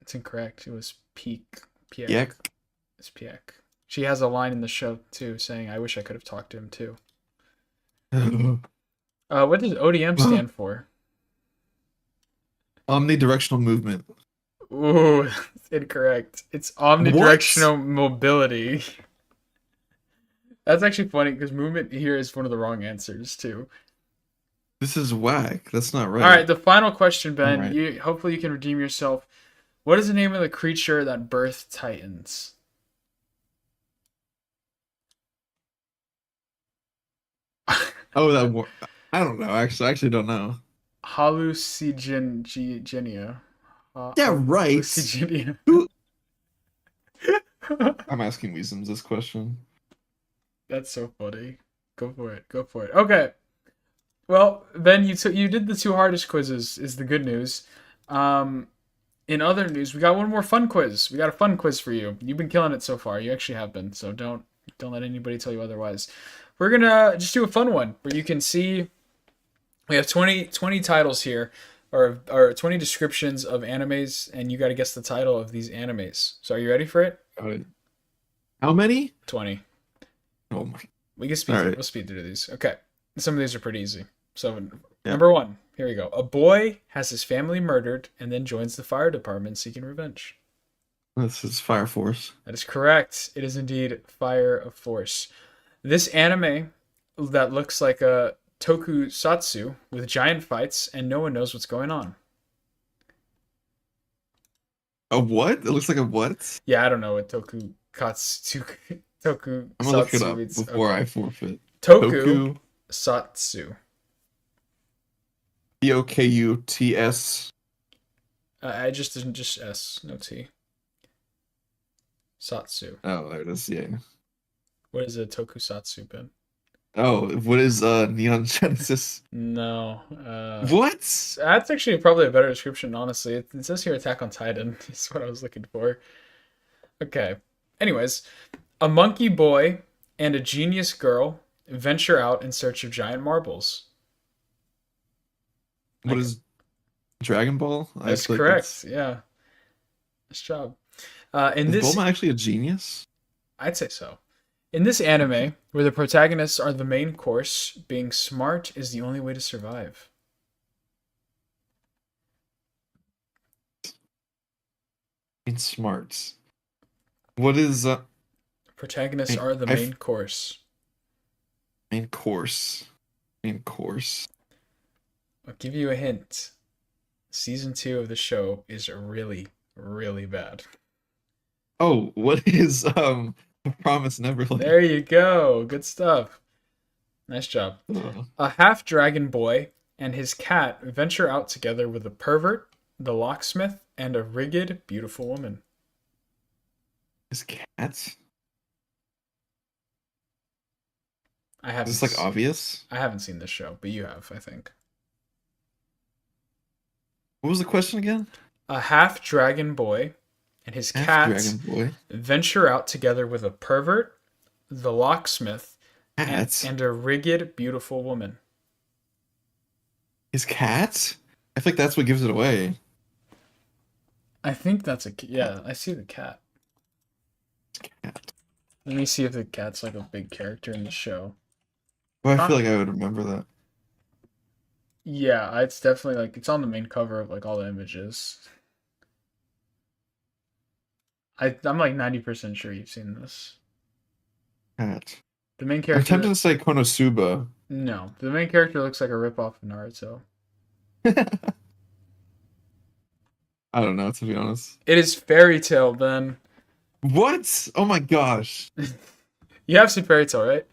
It's incorrect. It was Peek. Yeah. Pieck. It's Pieck. She has a line in the show too saying, I wish I could have talked to him too. What does ODM stand for? Omnidirectional movement. Ooh, that's incorrect. It's What? omnidirectional mobility. That's actually funny because movement here is one of the wrong answers too. This is whack. That's not All right, right. the final question, All Ben. right. You hopefully you can redeem yourself. What is the name of the creature that birthed Titans? Oh, I don't know. Actually, I actually don't know. Hallucigenia. Yeah, right. Hallucigenia. Who? I'm asking Weasums this question. That's so funny. Go for it. Go for it. Okay. Well, Ben, you did the two hardest quizzes. Is the good news. Um, in other news, we got one more fun quiz. We got a fun quiz for you. You've been killing it so far. You actually have been. So don't let anybody tell you otherwise. We're gonna just do a fun one where you can see we have 20 titles here, or 20 descriptions of animes, and you got to guess the title of these animes. So are you ready for it? How many? 20. Oh my. We can All speed through. right. We'll speed through these. Okay. Some of these are pretty easy. So Yeah. number one, here we go. A boy has his family murdered and then joins the fire department seeking revenge. This is Fire Force. That is correct. It is indeed Fire of Force. This anime that looks like a tokusatsu with giant fights and no one knows what's going on. A what? It looks like a what? Yeah, I don't know what I'm gonna look it tokusatsu up means. before Okay. I forfeit. Toku Toku. satsu. Tokuts. I just S, no T. Satsu. Oh, there it is. Yeah. What is a tokusatsu, Ben? Oh, what is Neon Genesis? No. What? That's actually probably a better description, honestly. It says here Attack on Titan. Is what I was looking for. Okay. Anyways, a monkey boy and a genius girl venture out in search of giant marbles. What Like, is Dragon Ball? I that's feel like that's. correct. Yeah. Nice job. In Is this, Bulma actually a genius? I'd say so. In this anime, where the protagonists are the main course, being smart is the only way to survive. In smarts. What is Protagonists are the main course. main course? Main course. I'll give you a hint. Season 2 of the show is really, really bad. Oh, what is Promise Neverland? There you go. Good stuff. Nice job. A half dragon boy and his cat venture out together with a pervert, the locksmith, and a rigged, beautiful woman. Is cats? I Is haven't this like obvious? I haven't seen this show, but you have, I think. What was the question again? A half dragon boy and his Half cat dragon boy. venture out together with a pervert, the locksmith, Cat. and a rigid, beautiful woman. His cat? I think that's what gives it away. I think that's a Cat. yeah. I see the cat. Cat. Let me see if the cat's like a big character in the show. Well, I Huh? feel like I would remember that. Yeah, it's definitely like it's on the main cover of like all the images. I'm like 90% sure you've seen this. Cat. The main I'm tempted character, to say Konosuba. no, the main character looks like a ripoff of Naruto. I don't know, to be honest. It is Fairy Tail, Ben. What? Oh my gosh. You have seen Fairy Tail, right?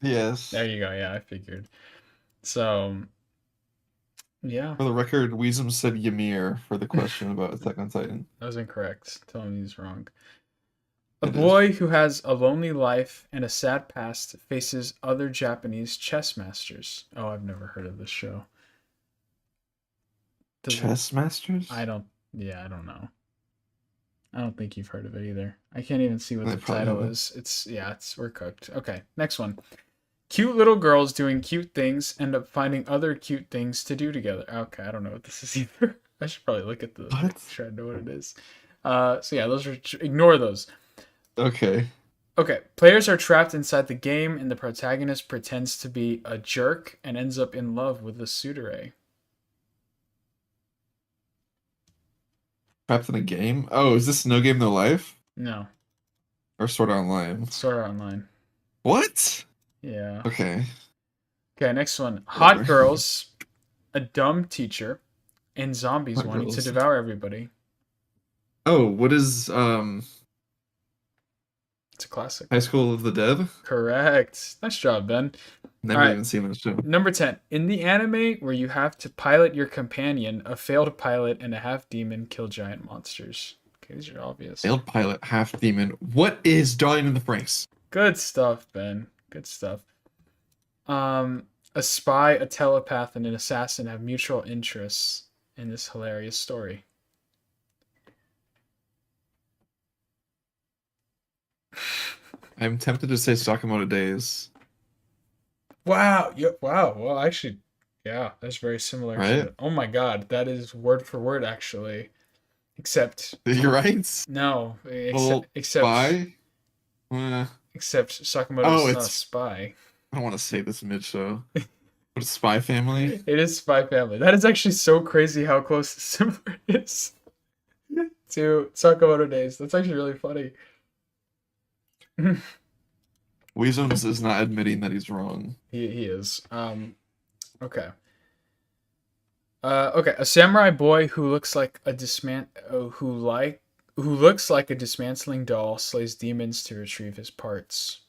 There Yes. you go. Yeah, I figured. So, yeah, For the record, Weezum said Ymir for the question about Attack on Titan. that was incorrect. Tell me he's wrong. A It is. boy who has a lonely life and a sad past faces other Japanese chess masters. Oh, I've never heard of this show. Doesn't Chess Masters? I don't yeah, I don't know. I don't think you've heard of it either. I can't even see what I the probably title haven't. is. It's yeah, it's we're cooked. Okay, next one. Cute little girls doing cute things end up finding other cute things to do together. Okay, I don't know what this is either. I should probably look at the What? try to know what it is. So yeah, those are ignore those. Okay. Okay, players are trapped inside the game, and the protagonist pretends to be a jerk and ends up in love with the tsundere. Trapped in a game? Oh, is this No Game No Life? No, Or Sword Art Online? Sword Art Online. What? Yeah. Okay. Okay, next one. Hot Whatever. girls, a dumb teacher, and zombies Hot wanting to girls. devour everybody. Oh, what is It's a classic. High School of the Dead? Correct. Nice job, Ben. All Never right. even seen that show. Number 10. In the anime where you have to pilot your companion, a failed pilot and a half demon kill giant monsters. Okay, these are obvious. Failed pilot, half demon. What is Darling in the Franxx? Good stuff, Ben. Good stuff. A spy, a telepath, and an assassin have mutual interests in this hilarious story. I'm tempted to say Sakamoto Days, Wow. Yep. Wow. Well, actually, yeah, that's very similar right? to. Oh my God, that is word for word, actually. Except You're right. no, Little spy. Uh, except oh, Sakamoto's not a it's. spy. I don't want to say this mid-show. But it's Spy Family. It is Spy Family. That is actually so crazy how close similar it is to Sakamoto Days. That's actually really funny. Weezums is not admitting that he's wrong. He is. Okay. Okay. A samurai boy who looks like a who looks like a dismantling doll slays demons to retrieve his parts.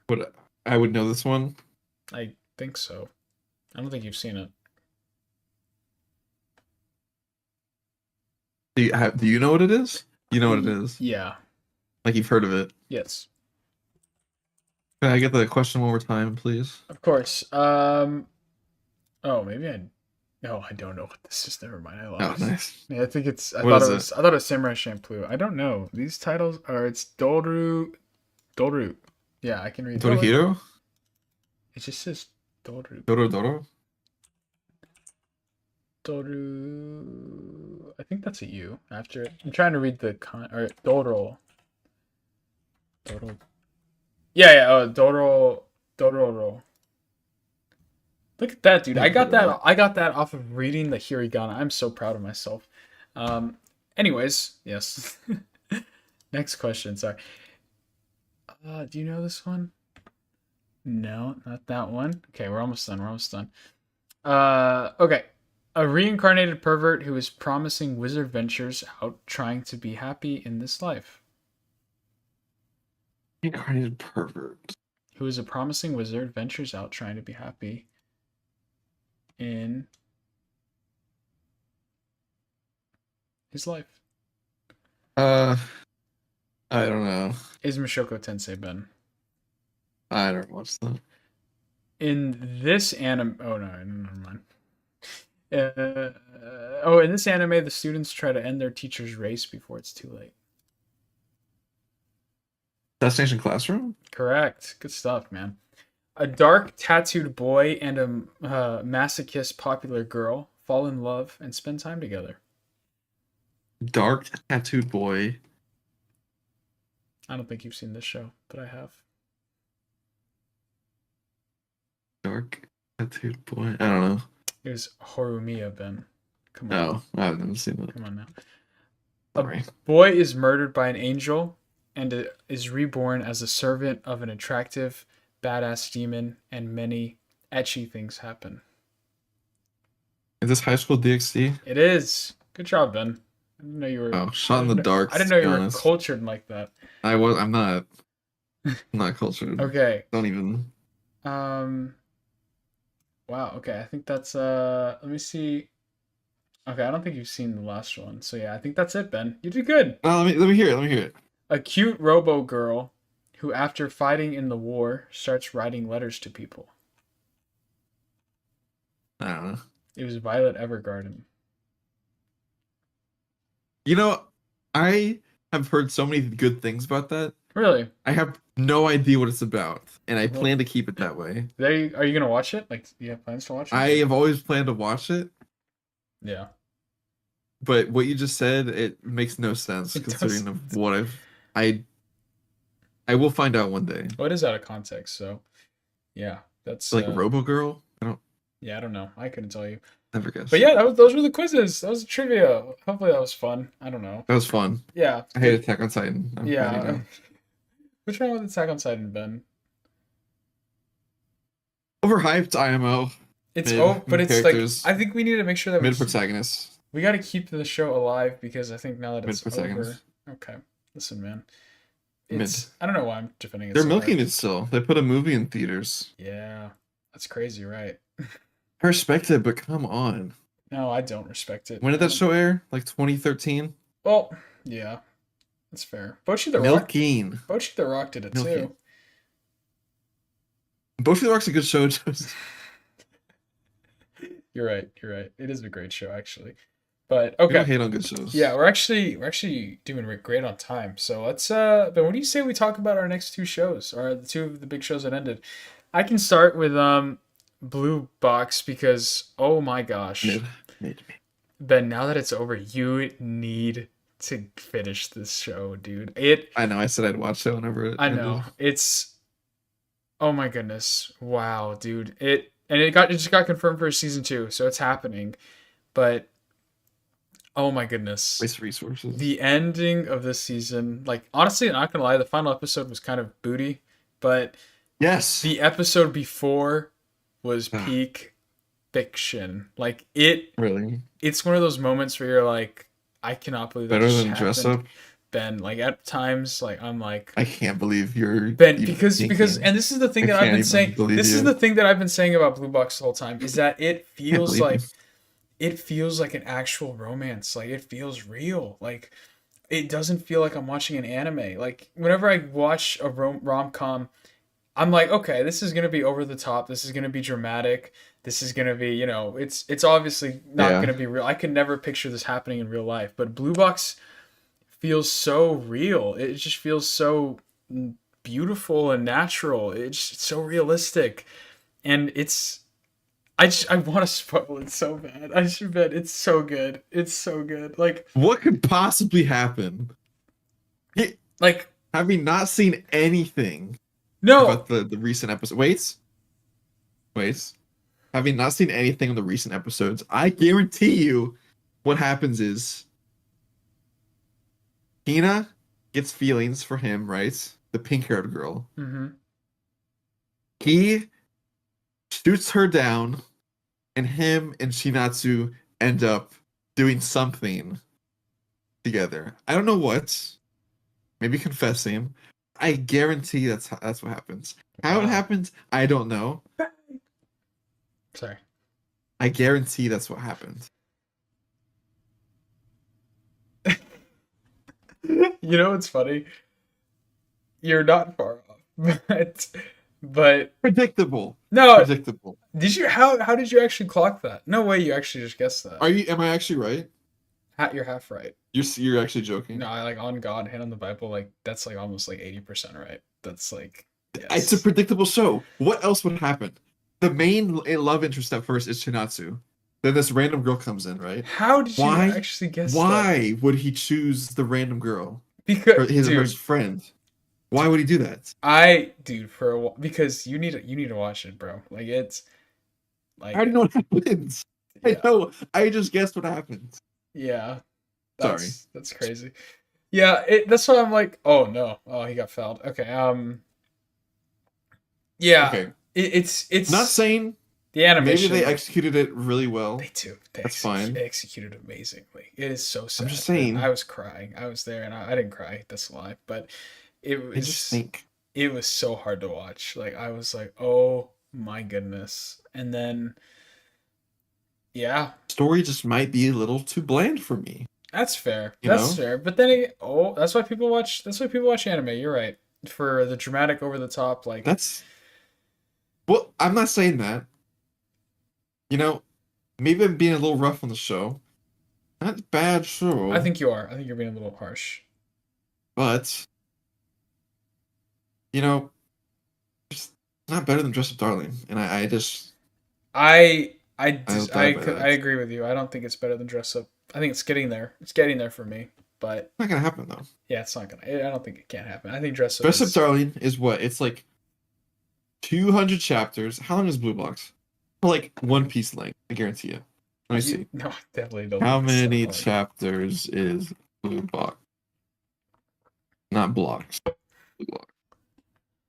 But I would know this one. I think so. I don't think you've seen it. Do you know what it is? You know what it is. Yeah. Like you've heard of it. Yes. Can I get the question one more time, please? Of course. Oh, maybe I. No, I don't know what this is. Never mind. I Oh, lost. nice. Yeah, I think it's. I What thought is it it? was. I thought it was Samurai Champloo. I don't know. These titles are. It's Doru. Doru. Yeah, I can read that. Torihiro? It just says Doru. Doro Doro? Doru. I think that's a U after it. I'm trying to read the con. Or Doro. Doro. Yeah, yeah. Doro. Dororo. Look at that, dude. Never heard of that. I got that off of reading the hiragana. I'm so proud of myself. Anyways, yes. Next question. Sorry. Do you know this one? No, not that one. Okay, we're almost done. We're almost done. Okay. A reincarnated pervert who is promising wizard ventures out trying to be happy in this life. Incarnated pervert. Who is a promising wizard ventures out trying to be happy in his life. Uh, I don't know. Is Mashoko Tensei Ben. I don't watch them. In this anime. Oh, no, never mind. Uh, oh, in this anime, the students try to end their teacher's race before it's too late. Destination Classroom? Correct. Good stuff, man. A dark tattooed boy and a masochist popular girl fall in love and spend time together. Dark tattooed boy. I don't think you've seen this show, but I have. Dark tattooed boy. I don't know. It was Horumiya, Ben. Come on. No, I haven't seen it. Come on now. Sorry. A boy is murdered by an angel and is reborn as a servant of an attractive, badass demon, and many etchy things happen. Is this High School DxD? It is. Good job, Ben. I didn't know you were. Oh, shot in the dark. I didn't know you were cultured like that. I'm not. I'm not cultured. Okay. Don't even. Wow. Okay. I think that's. Let me see. Okay. I don't think you've seen the last one. So yeah, I think that's it, Ben. You did good. Let me hear it. Let me hear it. A cute robo girl who, after fighting in the war, starts writing letters to people. I don't know. It was Violet Evergarden. You know, I have heard so many good things about that. Really? I have no idea what it's about, and I plan to keep it that way. Are you gonna watch it? Like, do you have plans to watch it? I have always planned to watch it. Yeah. But what you just said, it makes no sense considering of what I will find out one day. Well, it is out of context, so yeah, that's like Robo Girl. Yeah, I don't know. I couldn't tell you. Never guess. But yeah, those were the quizzes. That was a trivia. Hopefully that was fun. I don't know. That was fun. Yeah. I hate Attack on Titan. Yeah. Which one was Attack on Titan, Ben? Overhyped IMO. It's but it's like I think we need to make sure that mid protagonists. We got to keep the show alive because I think now that it's over. Okay, listen, man. I don't know why I'm defending it. They're milking it still. They put a movie in theaters. Yeah, that's crazy, right? I respect it, but come on. No, I don't respect it. When did that show air? Like 2013? Well, yeah, that's fair. Bocchi the Rock did it too. Bocchi the Rock's a good show. You're right. It is a great show, actually. But okay. We don't hate on good shows. Yeah, we're actually doing great on time. So let's Ben, what do you say we talk about our next two shows, or the two of the big shows that ended? I can start with Blue Box because oh my gosh. Mid. Ben, now that it's over, you need to finish this show, dude. I know, I said I'd watch it whenever it ended. Know. It's oh my goodness. Wow, dude. It just got confirmed for season 2, so it's happening. But oh my goodness. Waste resources. The ending of this season, like honestly, not gonna lie, the final episode was kind of booty, but yes, the episode before was peak fiction. Like it's one of those moments where you're like, I cannot believe that. Better than Dress Up. Ben, like at times, like I'm like, I can't believe you're Ben because and this is the thing that I've been saying. This is the thing that I've been saying about Blue Box the whole time is that it feels like an actual romance. Like it feels real. Like it doesn't feel like I'm watching an anime. Like whenever I watch a rom-com, I'm like, okay, this is gonna be over the top. This is gonna be dramatic. This is gonna be, it's obviously not gonna be real. I could never picture this happening in real life. But Blue Box feels so real. It just feels so beautiful and natural. It's so realistic, and I want to spoil it so bad. I should bet it's so good. It's so good. Like what could possibly happen? Like have we not seen anything? No. About the recent episode. Wait. Having not seen anything on the recent episodes, I guarantee you, what happens is Hina gets feelings for him, right? The pink-haired girl. Mm-hmm. He shoots her down, and him and Shinatsu end up doing something together. I don't know what. Maybe confessing. I guarantee that's what happens. How it happens, I don't know. Sorry. I guarantee that's what happens. You know what's funny? You're not far off. But But Predictable. no, Predictable. did you how did you actually clock that? No way, you actually just guessed that. Are you? Am I actually right? You're half right. You're actually joking. No, I like on God, hand on the Bible, like that's like almost like 80% right. That's like It's a yes. predictable show. What else would happen? The main love interest at first is Chinatsu. Then this random girl comes in, right? How did you Why? actually guess that? Why would he choose the random girl? Because Her dude, friend. Why would he do that? dude for a while, because you need to watch it, bro. Like it's I already like know what happens. I yeah. know. I just guessed what happens. Yeah. Sorry. That's crazy. Yeah, that's why I'm like, oh no. Oh, he got fouled. Okay. Yeah, Okay. Not it's saying the maybe they animation. executed it really well. They do. That's fine. Executed amazingly. It is so I'm just sad, man. I saying. was crying. I was there, and I didn't cry. That's a lie. But it I just was think it was so hard to watch. Like I was like, oh my goodness. And then yeah, story just might be a little too bland for me. that's fair. You That's know? fair. But then oh, that's why people watch. That's why people watch anime. You're right. For the dramatic, over the top, like That's well, I'm not saying that. You know, maybe I'm being a little rough on the show. Not bad I show, think you are. I think you're being a little harsh. but you know, it's not better than Dress Up Darling. And I just I'll die by I that. agree with you. I don't think it's better than Dress Up. I think it's getting there. It's getting there for me. But Not gonna happen though. yeah, it's not gonna. I don't think it can happen. I think Dress Up Dress Up is. Darling is what? It's like 200 chapters. How long is Blue Box? Like One Piece length, I guarantee you. Let me see. No, I definitely don't How think it's that many long. chapters is Blue Box? Not blocks. Blue Box.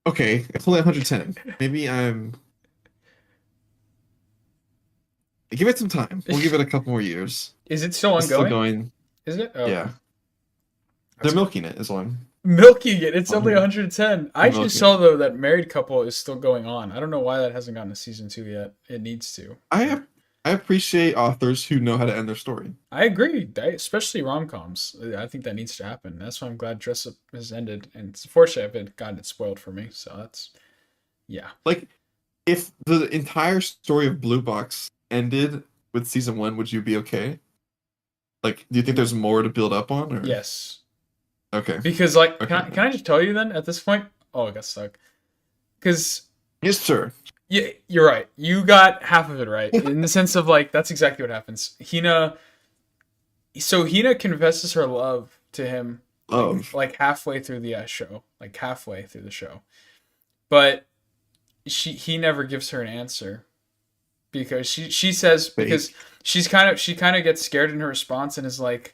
Okay, it's only 110. Maybe I'm. Give it some time. We'll give it a couple more years. Is it still It's still ongoing? going. Is it? Oh, okay. Yeah, they're That's good. milking it. Is one Milking it. It's on only here. 110. I They're actually milking saw it. though that Married Couple is still going on. I don't know why that hasn't gotten to season 2 yet. It needs to. I I appreciate authors who know how to end their story. I agree, especially rom coms. I think that needs to happen. That's why I'm glad Dress Up has ended. And unfortunately, I've gotten it spoiled for me. So that's yeah. Like, if the entire story of Blue Box ended with season one, would you be okay? Like, do you think there's more to build up on, or Yes, okay, because like, okay, can I just tell you then at this point? Oh, I got stuck. Because yes, sir. yeah, you're right. You got half of it right in the sense of like that's exactly what happens. Hina confesses her love to him Love. like halfway through the show, like halfway through the show, but he never gives her an answer because she says because Fake. she kind of gets scared in her response and is like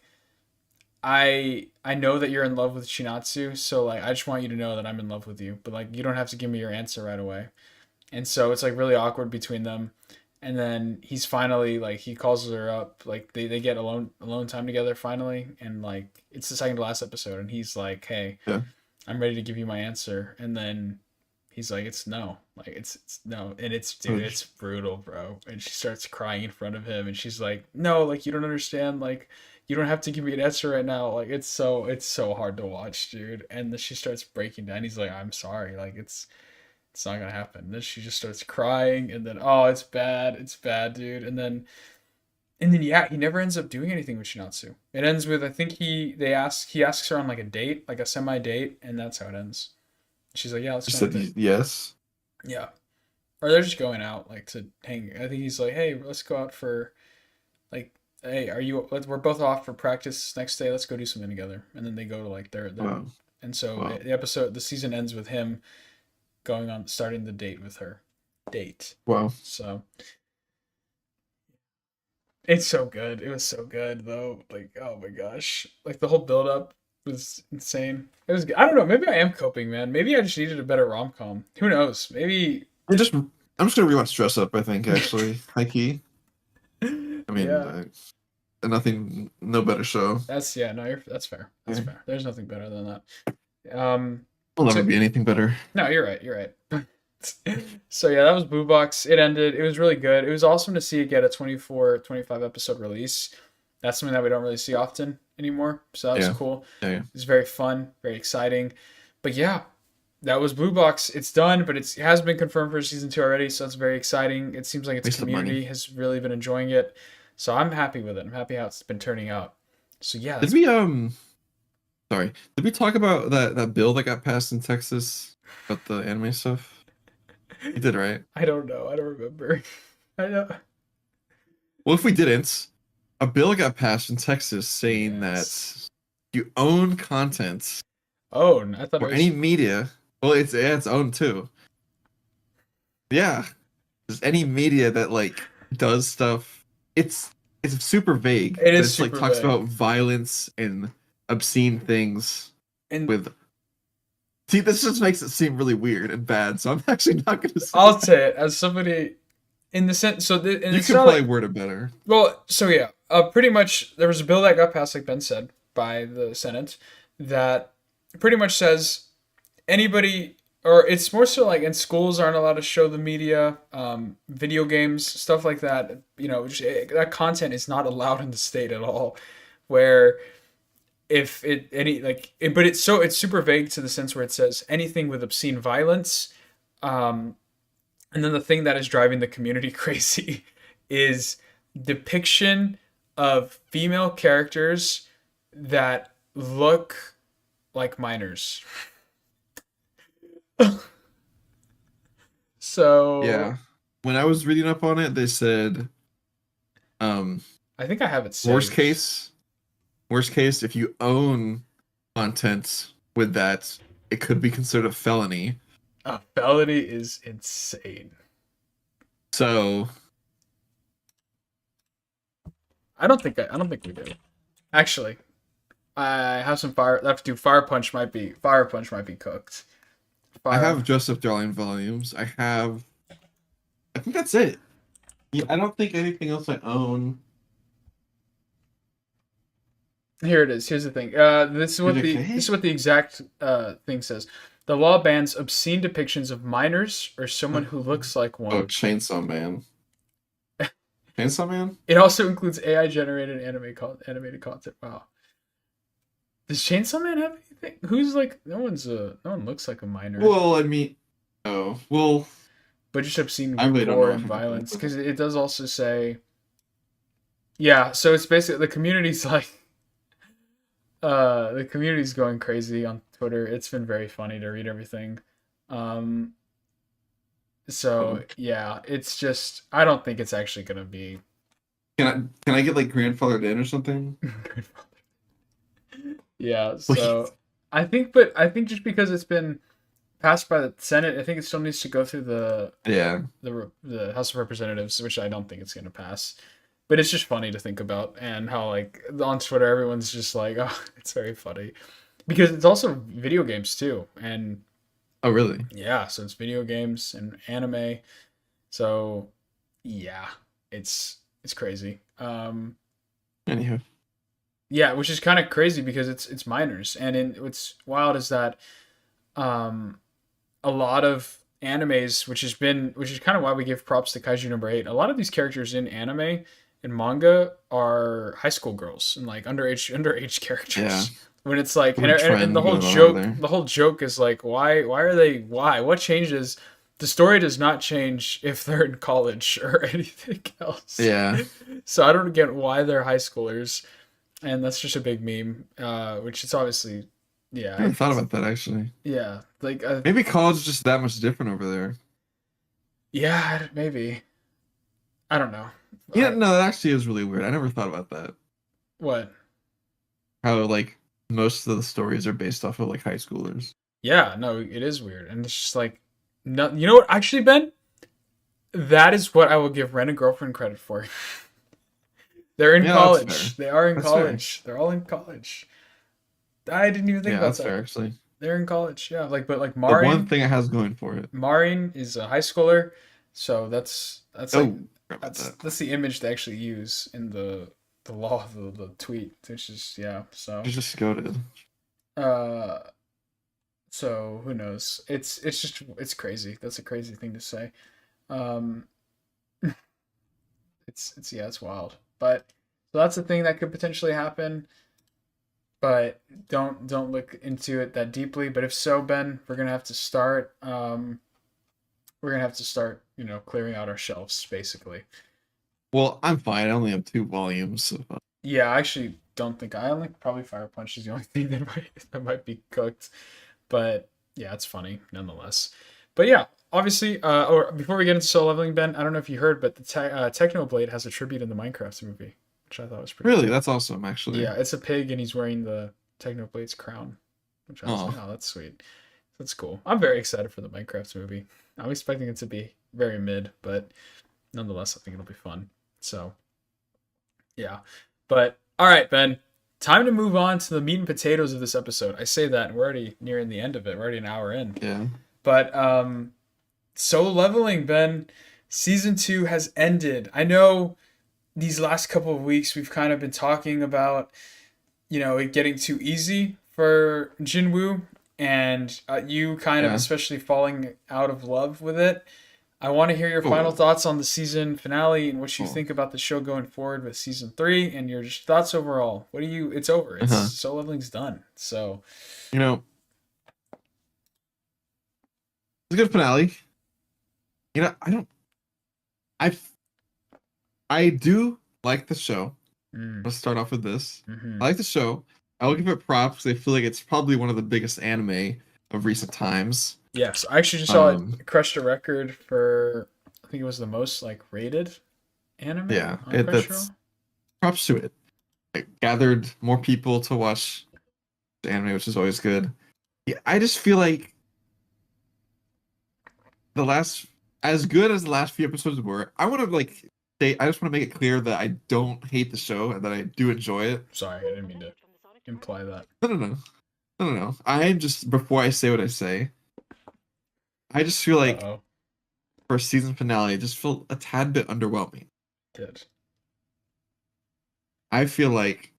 I know that you're in love with Shinatsu, so like I just want you to know that I'm in love with you, but like you don't have to give me your answer right away. And so it's like really awkward between them. And then he's finally like he calls her up, like they get alone time together finally, and like it's the second to last episode, and he's like, "Hey, Yeah. I'm ready to give you my answer," and then he's like, "It's no, like it's no," and it's dude, Oh, it's brutal, bro. And she starts crying in front of him, and she's like, "No, like you don't understand, like you don't have to give me an answer right now, like it's so hard to watch, dude." And then she starts breaking down. He's like, "I'm sorry, like it's not gonna happen." Then she just starts crying, and then oh, it's bad, dude. And then yeah, he never ends up doing anything with Shinatsu. It ends with I think he asks her on like a date, like a semi date, and that's how it ends. She's like, yeah, let's she go on a said date. yes. Yeah, or they're just going out like to hang. I think he's like, hey, let's go out for like. Hey, we're both off for practice next day. Let's go do something together. And then they go to like their, Wow. and so Wow. the season ends with him going on starting the date with her date. Wow. So it's so good. It was so good though. Like oh my gosh, like the whole build up was insane. It was. I don't know. Maybe I am coping, man. Maybe I just needed a better rom com. Who knows? Maybe. I'm just gonna rewatch Dress Up. I think actually, high key. I mean, Yeah. nothing, no better show. That's yeah. No, that's fair. That's Yeah. fair. There's nothing better than that. Will never So be anything better. no, you're right. You're right. So yeah, that was Blue Box. It ended. It was really good. It was awesome to see it get a 24, 25 episode release. That's something that we don't really see often anymore. So that was Yeah. cool. Yeah. Yeah. It was very fun, very exciting. But yeah, That was Blue Box. It's done, but it has been confirmed for season 2 already, so it's very exciting. It seems like its Waste of money. community has really been enjoying it, so I'm happy with it. I'm happy how it's been turning out. So yeah, Did that's we sorry, did we talk about that bill that got passed in Texas about the anime stuff? You did, right? I don't know. I don't remember. I know. Well, if we didn't, a bill got passed in Texas saying Yes. that you own content Oh, I thought it or any was. media. Well, it's owned too. Yeah, there's any media that like does stuff. It's it's super vague, It but is it's like super talks vague. about violence and obscene things And with. See, this just makes it seem really weird and bad, so I'm actually not gonna say I'll it. say it as somebody in the sense. And You it's could not probably like word it better. well. So yeah, pretty much there was a bill that got passed, like Ben said, by the Senate that pretty much says anybody or it's more so like in schools aren't allowed to show the media, video games, stuff like that. That content is not allowed in the state at all. Where if it any like it, but it's super vague to the sense where it says anything with obscene violence. Um, and then the thing that is driving the community crazy is depiction of female characters that look like minors. So Yeah. When I was reading up on it, they said, um, I think I have it worst saved. case, worst case, if you own content with that, it could be considered a felony. A felony is insane. So, I don't think we do. Actually, I have some fire. I have to do fire punch might be cooked. I Fire. have Joseph Darling volumes. I think that's it. Yeah, I don't think anything else I own. Here it is. Here's the thing. This is Okay. what the exact thing says. The law bans obscene depictions of minors or someone who looks like Oh, one. Chainsaw Man. Chainsaw Man? It also includes AI generated animated content. Wow. Does Chainsaw Man have anything? Who's like no one looks like a minor, Well, I mean, oh, well, but just I obscene really don't gore know and anything violence about because it does also say yeah. So it's basically the community's like the community's going crazy on Twitter. It's been very funny to read everything. Um, so it. yeah, it's just I don't think it's actually gonna be. Can I get like grandfathered in or something? Yeah, Please. so I think just because it's been passed by the Senate, I think it still needs to go through Yeah. the House of Representatives, which I don't think it's gonna pass. But it's just funny to think about and how like on Twitter everyone's just like, oh, it's very funny because it's also video games too, and Oh, really? yeah, so it's video games and anime. So yeah, it's crazy. Anyhow. Yeah, which is kind of crazy because it's minors, and what's wild is that um, a lot of animes, which is kind of why we give props to Kaiju number 8. A lot of these characters in anime and manga are high school girls and like underage Yeah. characters. When it's like, What a and trend going on over there. the whole joke is like, why are they, why, what changes? The story does not change if they're in college or anything else. Yeah. So I don't get why they're high schoolers, and that's just a big meme. Which it's obviously, I yeah, never thought about that actually. yeah, like Maybe college is just that much different over there. yeah, maybe. I don't know. Yeah, I no, that actually is really weird. I never thought about that. what? How like most of the stories are based off of like high schoolers. Yeah, no, it is weird, and it's just like, no, you know what? Actually, Ben, that is what I will give Rent a Girlfriend credit for. They're in Yeah, that's fair. college. They are in That's fair. college. They're all in college. I didn't even think Yeah, about that's that. fair actually. They're in college. Yeah, like but like The one thing it has going for it. Marin is a high schooler, so that's like Oh, forgot about that's that. that's the image they actually use in the law the tweet, which is yeah. Just go to. Uh so who knows? It's just it's crazy. That's a crazy thing to say. Um it's yeah, it's wild. But so that's the thing that could potentially happen. but don't look into it that deeply. But if so, Ben, we're gonna have to start. We're gonna have to start, clearing out our shelves, basically. Well, I'm fine. I only have 2 volumes. So, Yeah, I actually don't think I only probably Fire Punch is the only thing that might be cooked. But yeah, it's funny nonetheless. But yeah, obviously, or before we get into Soul Leveling, Ben, I don't know if you heard, but the Technoblade has a tribute in the Minecraft movie, which I thought was pretty really, cool. that's awesome, actually. Yeah, it's a pig and he's wearing the Technoblade's crown, which I was like, Oh, oh, that's sweet. That's cool. I'm very excited for the Minecraft movie. I'm expecting it to be very mid, but nonetheless, I think it'll be fun. So yeah. But all right, Ben. Time to move on to the meat and potatoes of this episode. I say that, and we're already nearing the end of it. We're already an hour in. yeah. But Solo Leveling, Ben, season 2 has ended. I know these last couple of weeks we've kind of been talking about, it getting too easy for Jinwoo, and you kind of Yeah. especially falling out of love with it. I want to hear your final Oh, thoughts on the season finale and what you oh. think about the show going forward with season 3 and your just thoughts overall. What do you? It's over. It's Uh-huh. Solo Leveling's done. So You know, it's a good finale. I don't. I I do like the show. mm, Let's start off with this. mm-hmm. I like the show. I will give it props. I feel like it's probably one of the biggest anime of recent times. Yes, I actually just saw Um, it crushed a record for, I think it was the most like rated anime yeah, on that's Crunchyroll. props to it. It gathered more people to watch the anime, which is always good. Yeah, I just feel like the last, as good as the last few episodes were, I want to like say, I just want to make it clear that I don't hate the show and that I do enjoy it. Sorry, I didn't mean to imply that. No, no, no, no, no, no. I just before I say what I say, I just feel Uh like oh, for a season finale, it just felt a tad bit underwhelming. did. I feel like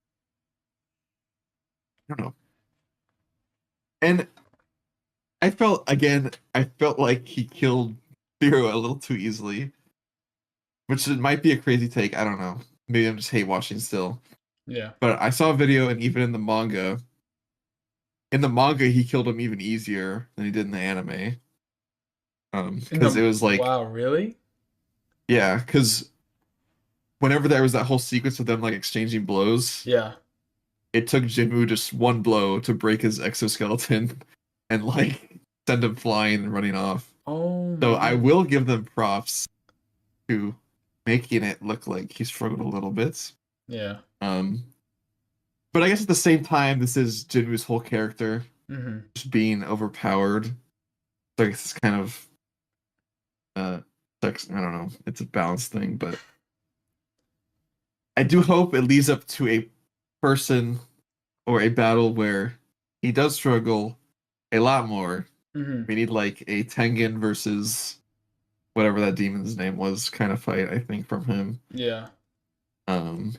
I don't know, and I felt like he killed Zero a little too easily, which it might be a crazy take. I don't know. Maybe I'm just hate watching still. Yeah. But I saw a video, and even in the manga, he killed him even easier than he did in the anime. In Because it the was like, wow, really? yeah, because whenever there was that whole sequence of them like exchanging blows, Yeah. it took Jinwoo just one blow to break his exoskeleton and like send him flying and running off. Oh So I my. will give them props to making it look like he struggled a little bit. Yeah. Um, but I guess at the same time, this is Jinwoo's whole character Mm-hmm. just being overpowered. So I guess it's kind of I don't know. It's a balance thing, but I do hope it leads up to a person or a battle where he does struggle a lot more. Mm-hmm. We need like a Tengen versus whatever that demon's name was kind of fight, I think, from him. Yeah. Um,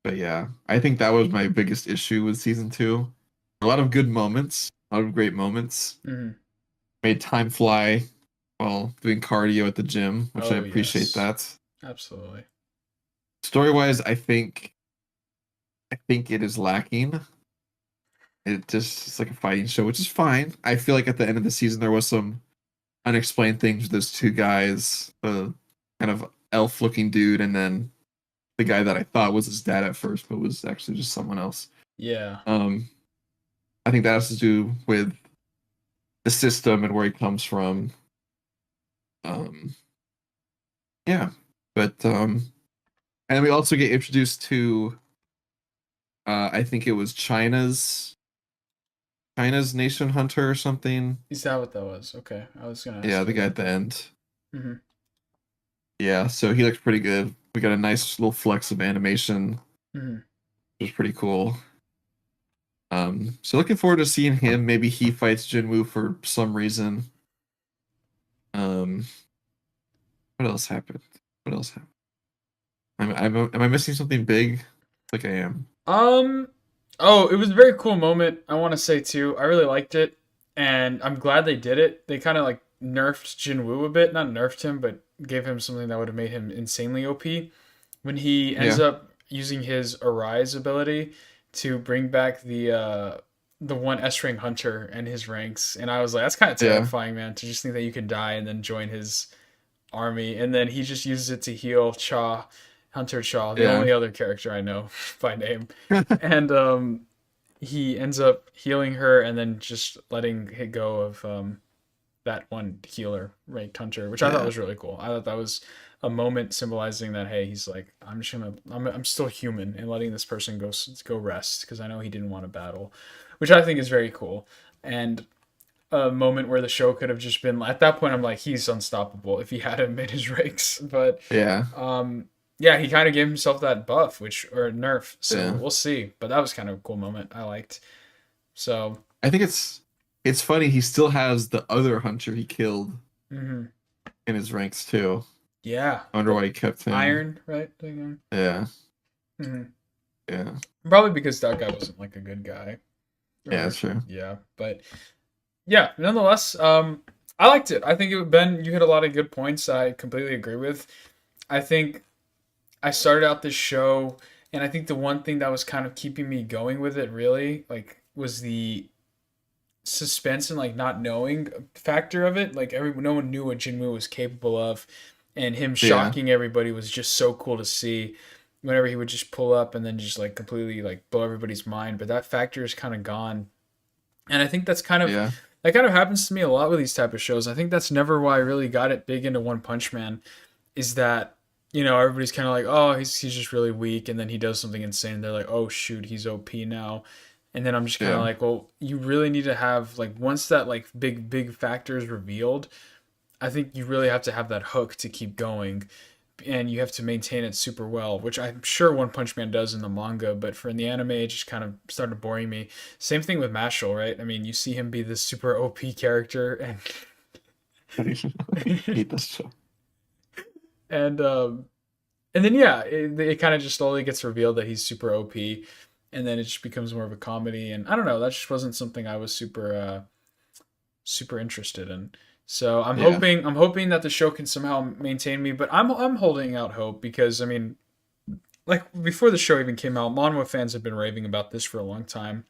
but yeah, I think that was my biggest issue with season two. A lot of good moments, a lot of great moments. Mm-hmm. Made time fly while doing cardio at the gym, which I Oh appreciate yes. that. Absolutely. Story wise, I think it is lacking. It's like a fighting show, which is fine. I feel like at the end of the season there was some unexplained things with those two guys, the kind of elf looking dude, and then the guy that I thought was his dad at first, but was actually just someone else. Yeah. Um, I think that has to do with the system and where he comes from. Um, yeah, but and we also get introduced to I think it was China's Nation Hunter or something. Is that what that was? Okay. I was gonna Yeah, ask the you guy about at the that. end. Mm-hmm. Yeah, so he looks pretty good. We got a nice little flex of animation, Mm-hmm. which is pretty cool. So looking forward to seeing him. Maybe he fights Jinwoo for some reason. Um, what else happened? What else happened? Am I missing something big? Like I am. Um. Oh, it was a very cool moment. I want to say too. I really liked it, and I'm glad they did it. They kind of like nerfed Jinwoo a bit, not nerfed him, but gave him something that would have made him insanely OP when he ends Yeah. up using his Arise ability to bring back the one S rank hunter and his ranks, and I was like, that's kind of Yeah. terrifying, man. To just think that you can die and then join his army, and then he just uses it to heal Cha, Hunter Cha, the Yeah. only other character I know by name, and he ends up healing her and then just letting it go of that one healer ranked hunter, which I thought Yeah. was really cool. I thought that was a moment symbolizing that, hey, he's like, I'm still human, and letting this person go rest because I know he didn't want to battle, which I think is very cool. And a moment where the show could have just been at that point, I'm like, he's unstoppable if he hadn't made his ranks. But Yeah. yeah, he kind of gave himself that buff, which or nerf. So Yeah. we'll see. But that was kind of a cool moment. I liked. So I think it's funny he still has the other hunter he killed mhm. in his ranks too. Yeah, I wonder why he kept him. Iron, right? Yeah. Mm-hmm. Yeah. Probably because that guy wasn't like a good guy. Yeah, Or that's true. yeah, but yeah, nonetheless, I liked it. I think Ben, you hit a lot of good points. I completely agree with. I think I started out this show, and I think the one thing that was kind of keeping me going with it really like was the suspense and like not knowing factor of it. Like no one knew what Jinwoo was capable of, and him Yeah. shocking everybody was just so cool to see. Whenever he would just pull up and then just like completely like blow everybody's mind, but that factor is kind of gone, and I think Yeah. that kind of happens to me a lot with these type of shows. I think that's never why I really got it big into One Punch Man, is that everybody's kind of like, oh, he's just really weak, and then he does something insane. They're like, oh shoot, he's OP now, and then I'm just kind of Yeah. like, well, you really need to have like once that like big factor is revealed, I think you really have to have that hook to keep going, and you have to maintain it super well, which I'm sure One Punch Man does in the manga, but for in the anime, it just kind of started boring me. Same thing with Mashal, right? I mean, you see him be this super OP character, I and hate this show. and um, and then yeah, it kind of just slowly gets revealed that he's super OP, and then it just becomes more of a comedy. And I don't know, that just wasn't something I was super interested in. So Yeah. I'm hoping that the show can somehow maintain me, but I'm holding out hope because I mean, like before the show even came out, Manhwa fans have been raving about this for a long time.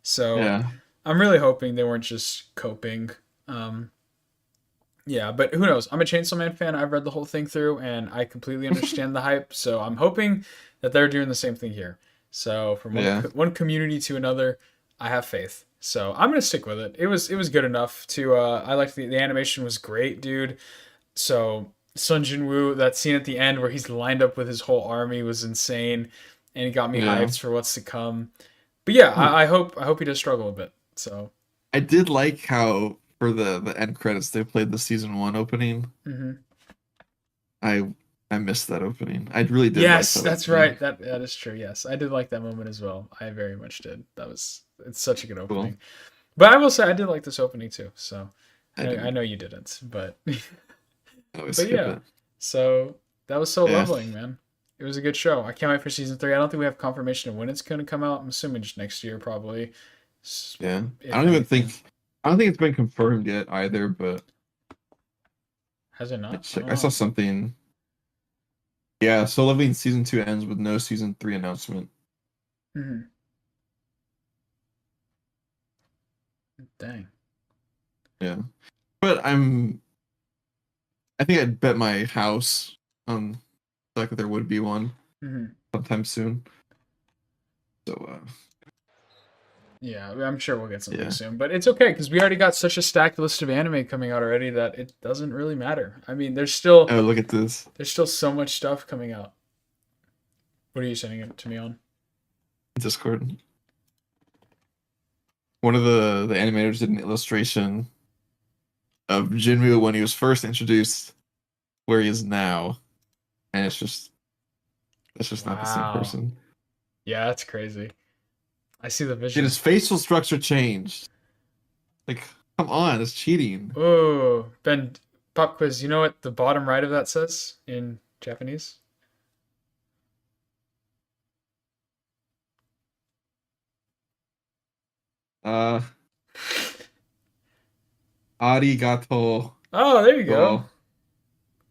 So Yeah. I'm really hoping they weren't just coping. Um, yeah, but who knows? I'm a Chainsaw Man fan. I've read the whole thing through, and I completely understand the hype. So I'm hoping that they're doing the same thing here. So from Yeah. one community to another, I have faith. So I'm gonna stick with it. It was good enough to. I liked the animation was great, dude. So Sun Jinwoo, that scene at the end where he's lined up with his whole army was insane, and it got me Yeah. hyped for what's to come. But yeah, I hope he does struggle a bit. So I did like how for the end credits they played the season one opening. mhm. I I missed that opening. I really did like Yes, that that's opening. right. That is true. Yes, I did like that moment as well. I very much did. It's such a good Cool. opening. But I will say I did like this opening too. So I I didn't. know you didn't, but I always but skip yeah. it. So that was so Yeah. leveling, man. It was a good show. I can't wait for season 3. I don't think we have confirmation of when it's going to come out. I'm assuming just next year, probably. Yeah. If anything, I don't think it's been confirmed yet either, but has it not? let's I check. don't I saw know. something. Yeah, so Leveling season two ends with no season three announcement. Hmm. Dang. Yeah. But I think I'd bet my house on like there would be one Hmm. sometime soon. So Yeah, I'm sure we'll get something yeah. soon, but it's okay because we already got such a stacked list of anime coming out already that it doesn't really matter. I mean, Oh, look at this. there's still so much stuff coming out. What are you sending it to me on? Discord. One of the animators did an illustration of Jinmu when he was first introduced, where he is now, and it's just not the same Wow. person. Yeah, that's crazy. I see the Dude, vision. his facial structure changed. Like, come on, it's cheating. Oh, Ben, pop quiz. You know what the bottom right of that says in Japanese? Uh, arigato Oh, there you go. go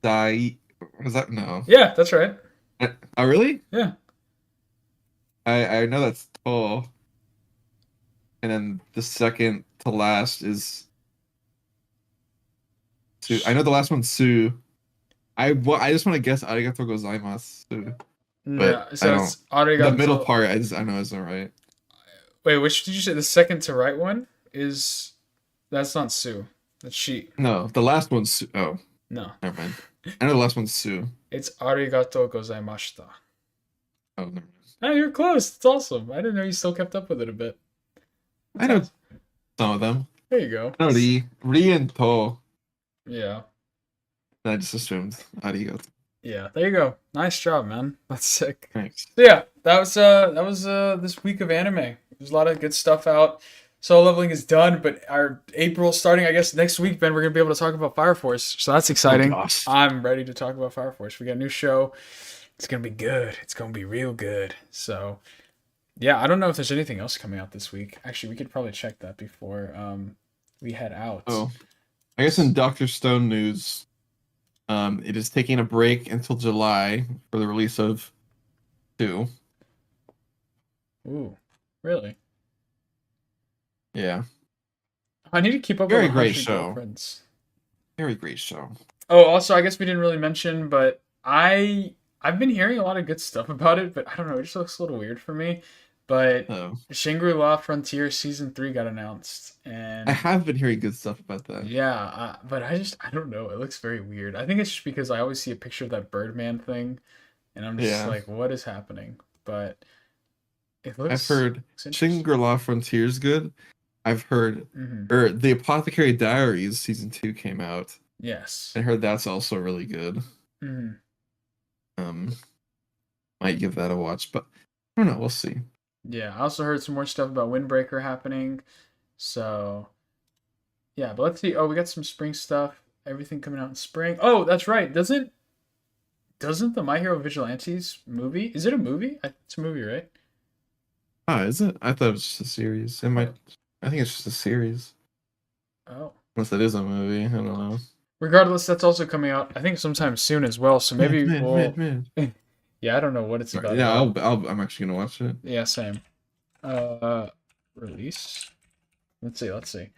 dai. Was that no? Yeah, that's right. Oh, really? Yeah. I know that's To, and then the second to last is Su. I know the last one's Su. I just want to guess arigato gozaimasu, but No, I so don't. it's The middle arigato. part, I know isn't right. Wait, which did you say? The second to right one is that's not Sue. That's she. No, the last one's Su. Oh, No, never mind. I know the last one's Su. it's arigato gozaimashita. Oh, never mind. Oh, you're close. It's awesome. I didn't know you still kept up with it a bit. I That's know awesome. some of them. There you go. I know Ri and To. Yeah. I just assumed arigato. Yeah. There you go. Nice job, man. That's sick. Thanks. So yeah, that was this week of anime. There's a lot of good stuff out. Solo leveling is done, but our April starting, I guess next week, Ben, we're gonna be able to talk about Fire Force. So that's Oh exciting. gosh. I'm ready to talk about Fire Force. We got a new show. It's gonna be good. It's gonna be real good. So yeah, I don't know if there's anything else coming out this week. Actually, we could probably check that before we head out. Oh, I guess in Doctor Stone news, it is taking a break until July for the release of 2. Ooh, really? Yeah, I need to keep up very with great 100 show. Girlfriends. Very great show. Oh, also, I guess we didn't really mention, but I've been hearing a lot of good stuff about it, but I don't know, it just looks a little weird for me. But Oh, Shangri-La Frontier season 3 got announced, I and have been hearing good stuff about that. yeah, but I don't know, it looks very weird. I think it's just because I always see a picture of that Birdman thing, and I'm just Yeah, like, what is happening? But it I've looks heard interesting. Shangri-La Frontier's good. I've heard, Hmm. or the Apothecary Diaries season 2 came out. Yes. I heard that's also really good. Hmm. Um, might give that a watch, but I don't know. We'll see. Yeah, I also heard some more stuff about Windbreaker happening. So yeah, but let's see. Oh, we got some spring stuff. Everything coming out in spring. Oh, that's right. Doesn't the My Hero Vigilantes movie? Is it a movie? It's a movie, right? Ah, is it? I thought it was just a series. It might. I think it's just a series. Oh. Unless it is a movie. I don't know. Regardless, that's also coming out. I think sometime soon as well. So maybe we'll. Man. Yeah, I don't know what it's about. Yeah, At all. I'm actually gonna watch it. Yeah, same. Release. Let's see.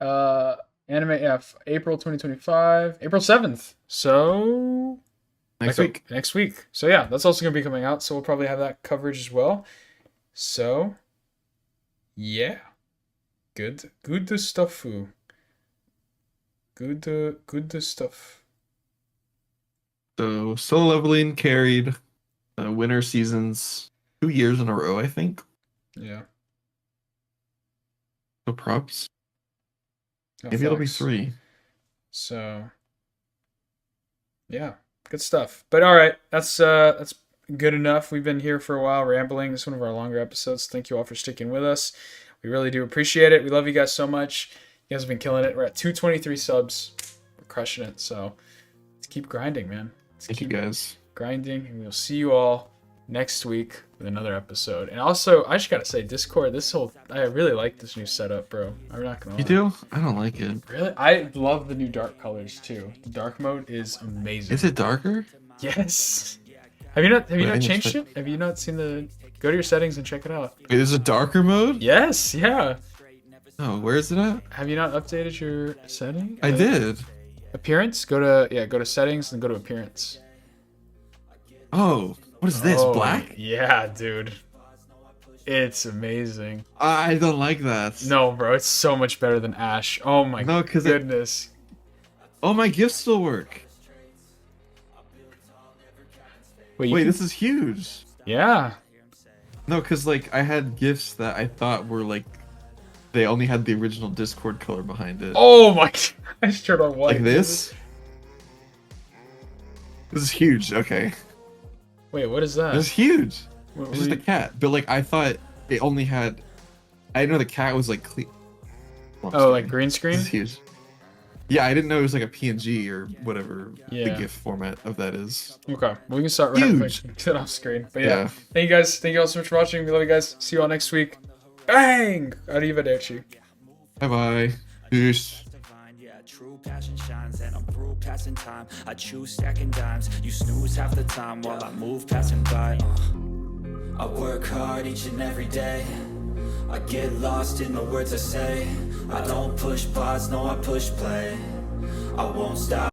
Uh, Anime F, April 2025, April 7th. So Next like week. next week. So yeah, that's also gonna be coming out. So we'll probably have that coverage as well. So yeah, good stuff. Good stuff. So Solo Leveling carried winter seasons 2 years in a row, I think. Yeah. So props. No, Maybe it'll be facts. 3. So yeah, good stuff. But all right, that's good enough. We've been here for a while rambling. This is one of our longer episodes. Thank you all for sticking with us. We really do appreciate it. We love you guys so much. You guys have been killing it. We're at 223 subs. We're crushing it. So let's keep grinding, man. Let's Thank you keep guys. grinding, and we'll see you all next week with another episode. And also, I just gotta say, Discord, I really like this new setup, bro. I'm not gonna lie. You do? I don't like it. Really? I love the new dark colors too. The dark mode is amazing. Is it darker? Yes. Have you not Wait, I need to changed check. it? Have you not seen the go to your settings and check it out? Wait, there's a darker mode? Yes, yeah. Oh, where is it at? Have you not updated your setting? I did. Appearance? Go to settings and go to appearance. Oh, what is this? Oh, Black? Yeah, dude. It's amazing. I don't like that. No, bro, it's so much better than Ash. Oh my No, 'cause goodness. Oh, my gifts still work. Wait, Wait, this is huge. Yeah. No, because like I had gifts that I thought were like they only had the original Discord color behind it. Oh my I just turned on white. Like this? This is huge. Okay. Wait, what is that? This is huge. What- It's just a cat. But like I thought it only had I didn't know the cat was like clean. Oh, like green screen? This is huge. Yeah, I didn't know it was like a PNG or whatever the Yeah. GIF format of that is. Okay, well, we can start Huge. Get it off screen. But yeah, Yeah. thank you guys. Thank you all so much for watching. We love you guys. See you all next week. Bang! Arrivederci. Bye bye. Peace. Yeah, true passion shines and I'm through passing time. I choose stacking dimes. You snooze half the time while I move passing by. I work hard each and every day. I get lost in the words I say. I don't push pause, no I push play. I won't stop.